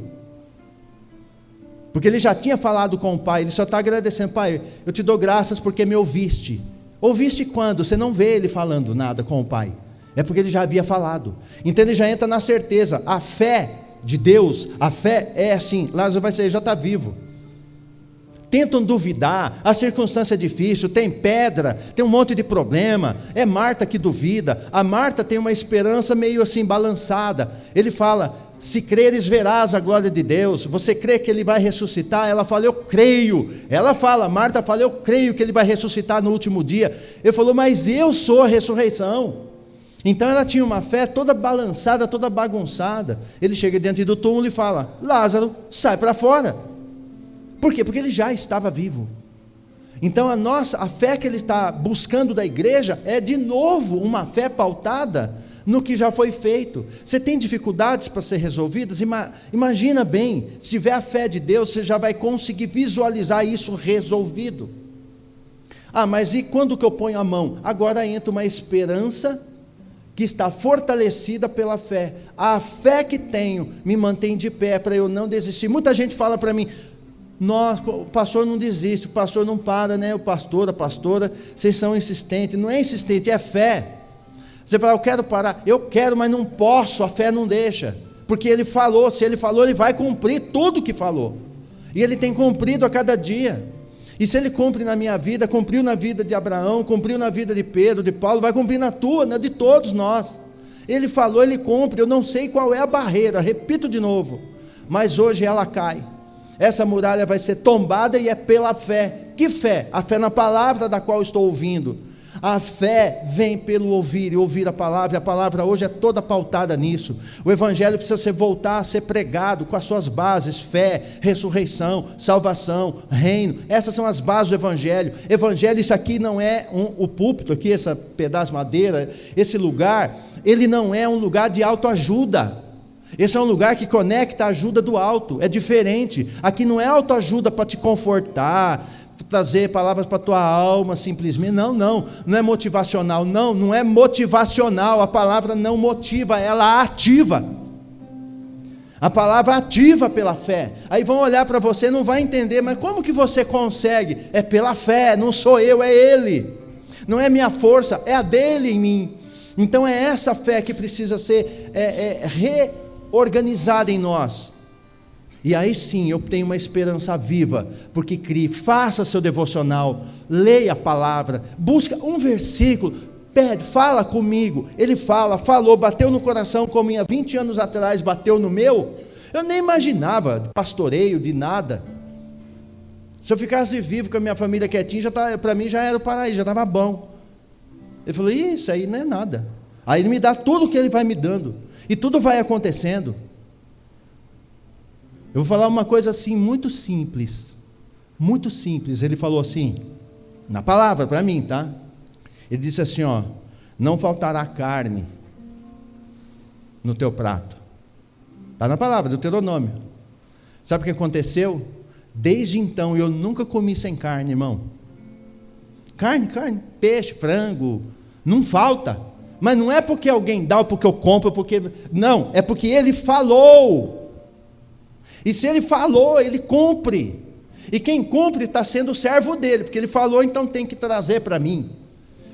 porque ele já tinha falado com o pai. Ele só está agradecendo, Pai, eu te dou graças porque me ouviste. Ouviste quando? Você não vê ele falando nada com o pai, é porque ele já havia falado. Então ele já entra na certeza, a fé de Deus, a fé é assim, Lázaro vai ser, já está vivo. Tentam duvidar, a circunstância é difícil, tem pedra, tem um monte de problema, é Marta que duvida, a Marta tem uma esperança meio assim balançada, ele fala, se creres verás a glória de Deus, você crê que Ele vai ressuscitar? Ela fala, eu creio, Marta fala, eu creio que Ele vai ressuscitar no último dia. Ele falou, mas eu sou a ressurreição, Então ela tinha uma fé toda balançada, toda bagunçada. Ele chega diante do túmulo e fala: Lázaro, sai para fora. Por quê? Porque ele já estava vivo. Então a fé que ele está buscando da igreja é de novo uma fé pautada no que já foi feito. Você tem dificuldades para ser resolvidas? Imagina bem, se tiver a fé de Deus, você já vai conseguir visualizar isso resolvido. Mas e quando que eu ponho a mão? Agora entra uma esperança que está fortalecida pela fé. A fé que tenho me mantém de pé para eu não desistir. Muita gente fala para mim: o pastor não desiste, o pastor não para, né? O pastor, a pastora, vocês são insistentes. Não é insistente, é fé. Você fala: eu quero parar, eu quero, mas não posso, a fé não deixa, porque ele falou, se ele falou, ele vai cumprir tudo que falou, e ele tem cumprido a cada dia. E se ele cumpre na minha vida, cumpriu na vida de Abraão, cumpriu na vida de Pedro, de Paulo, vai cumprir na tua, na de todos nós. Ele falou, ele cumpre. Eu não sei qual é a barreira, repito de novo, mas hoje ela cai. Essa muralha vai ser tombada, e é pela fé. Que fé? A fé na palavra da qual estou ouvindo. A fé vem pelo ouvir, e ouvir a palavra, e a palavra hoje é toda pautada nisso. O evangelho precisa voltar a ser pregado com as suas bases: fé, ressurreição, salvação, reino. Essas são as bases do evangelho. Evangelho, isso aqui não é o púlpito aqui, esse pedaço de madeira, esse lugar, ele não é um lugar de autoajuda. Esse é um lugar que conecta a ajuda do alto, é diferente. Aqui não é autoajuda para te confortar, trazer palavras para a tua alma simplesmente, não é motivacional, não é motivacional, a palavra não motiva, ela ativa. A palavra ativa pela fé. Aí vão olhar para você e não vai entender: mas como que você consegue? É pela fé, não sou eu, é Ele. Não é minha força, é a dele em mim. Então é essa fé que precisa ser reorganizada em nós. E aí sim eu tenho uma esperança viva, porque crie. Faça seu devocional, leia a palavra, busca um versículo, pede, fala comigo. Ele falou, bateu no coração como há 20 anos atrás bateu no meu. Eu nem imaginava de pastoreio, de nada. Se eu ficasse vivo com a minha família quietinha, para mim já era o paraíso, já estava bom. Ele falou: isso aí não é nada. Aí ele me dá tudo o que ele vai me dando, e tudo vai acontecendo. Eu vou falar uma coisa assim muito simples, muito simples. Ele falou assim, na palavra para mim, tá? Ele disse assim, não faltará carne no teu prato. Está na palavra, Deuteronômio. Sabe o que aconteceu? Desde então eu nunca comi sem carne, irmão. Carne, peixe, frango, não falta. Mas não é porque alguém dá, ou porque eu compro, não, é porque ele falou. E se ele falou, ele cumpre. E quem cumpre está sendo servo dele, porque ele falou, então tem que trazer para mim.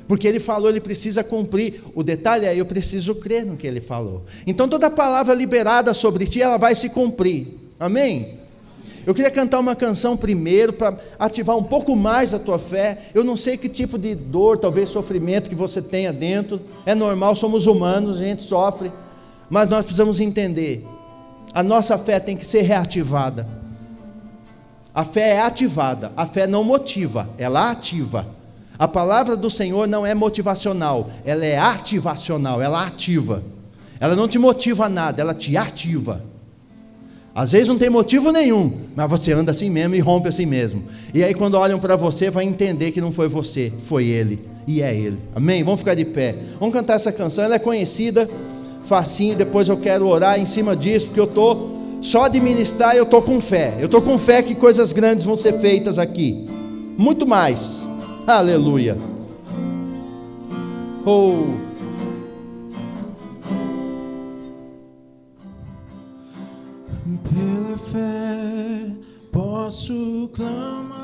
Porque ele falou, ele precisa cumprir. O detalhe é: eu preciso crer no que ele falou. Então toda palavra liberada sobre ti, ela vai se cumprir. Amém? Eu queria cantar uma canção primeiro, para ativar um pouco mais a tua fé. Eu não sei que tipo de dor, talvez sofrimento que você tenha dentro. É normal, somos humanos, a gente sofre. Mas nós precisamos entender: a nossa fé tem que ser reativada. A fé é ativada, a fé não motiva, ela ativa. A palavra do Senhor não é motivacional, ela é ativacional, ela ativa. Ela não te motiva a nada, ela te ativa. Às vezes não tem motivo nenhum, mas você anda assim mesmo e rompe assim mesmo. E aí quando olham para você, vai entender que não foi você, foi Ele, e é Ele. Amém? Vamos ficar de pé, vamos cantar essa canção. Ela é conhecida, facinho. Depois eu quero orar em cima disso, porque eu estou só de ministrar, eu estou com fé. Eu estou com fé que coisas grandes vão ser feitas aqui, muito mais. Aleluia. Pela fé posso clamar.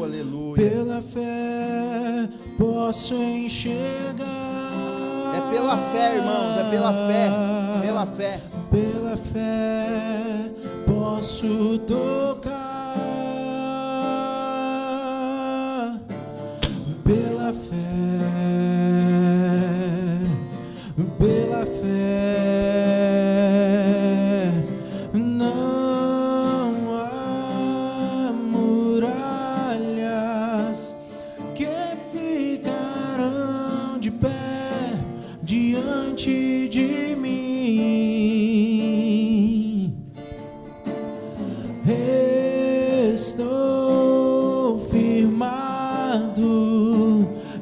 Aleluia. Pela fé posso enxergar. É pela fé, irmãos, é pela fé, pela fé. Pela fé posso tocar. Pela fé, pela fé, não há muralhas que ficam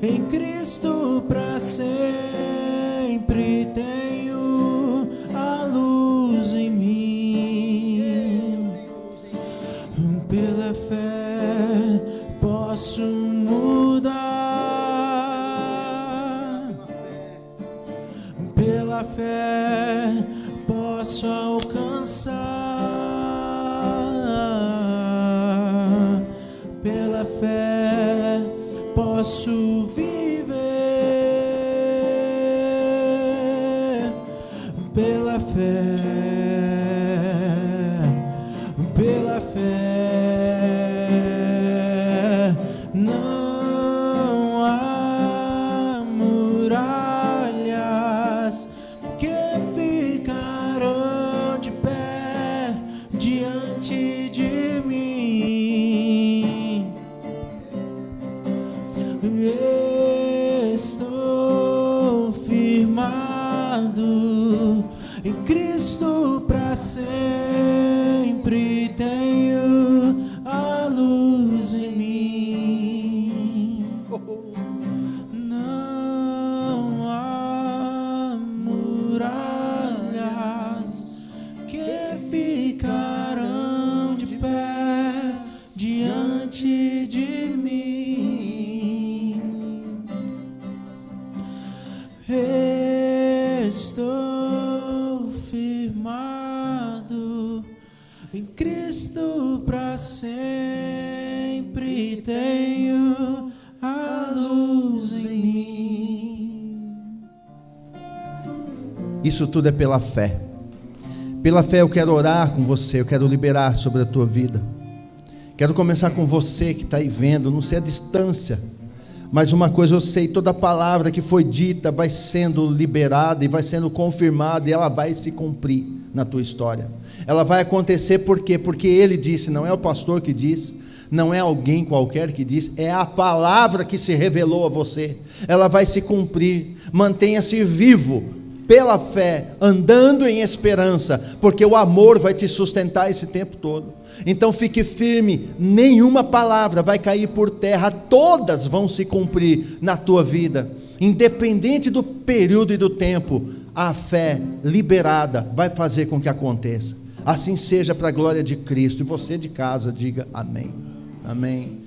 em Cristo para sempre tenho a luz em mim. Pela fé posso mudar, pela fé posso alcançar, pela fé posso viver, pela fé, pela fé. Não há muralhas que ficarão de pé diante de mim. Estou firmado em Cristo para sempre tenho a luz em mim. Não há muralhas que ficarão de pé diante de mim. Estou firmado em Cristo para sempre tenho a luz em mim. Isso tudo é pela fé. Pela fé eu quero orar com você, eu quero liberar sobre a tua vida. Quero começar com você que está aí vendo, não sei a distância, mas uma coisa eu sei, toda palavra que foi dita vai sendo liberada e vai sendo confirmada e ela vai se cumprir na tua história. Ela vai acontecer por quê? Porque ele disse, não é o pastor que disse, não é alguém qualquer que disse, é a palavra que se revelou a você. Ela vai se cumprir. Mantenha-se vivo pela fé, andando em esperança, porque o amor vai te sustentar esse tempo todo. Então fique firme, nenhuma palavra vai cair por terra, todas vão se cumprir na tua vida, independente do período e do tempo. A fé liberada vai fazer com que aconteça. Assim seja para a glória de Cristo. E você de casa diga amém. Amém.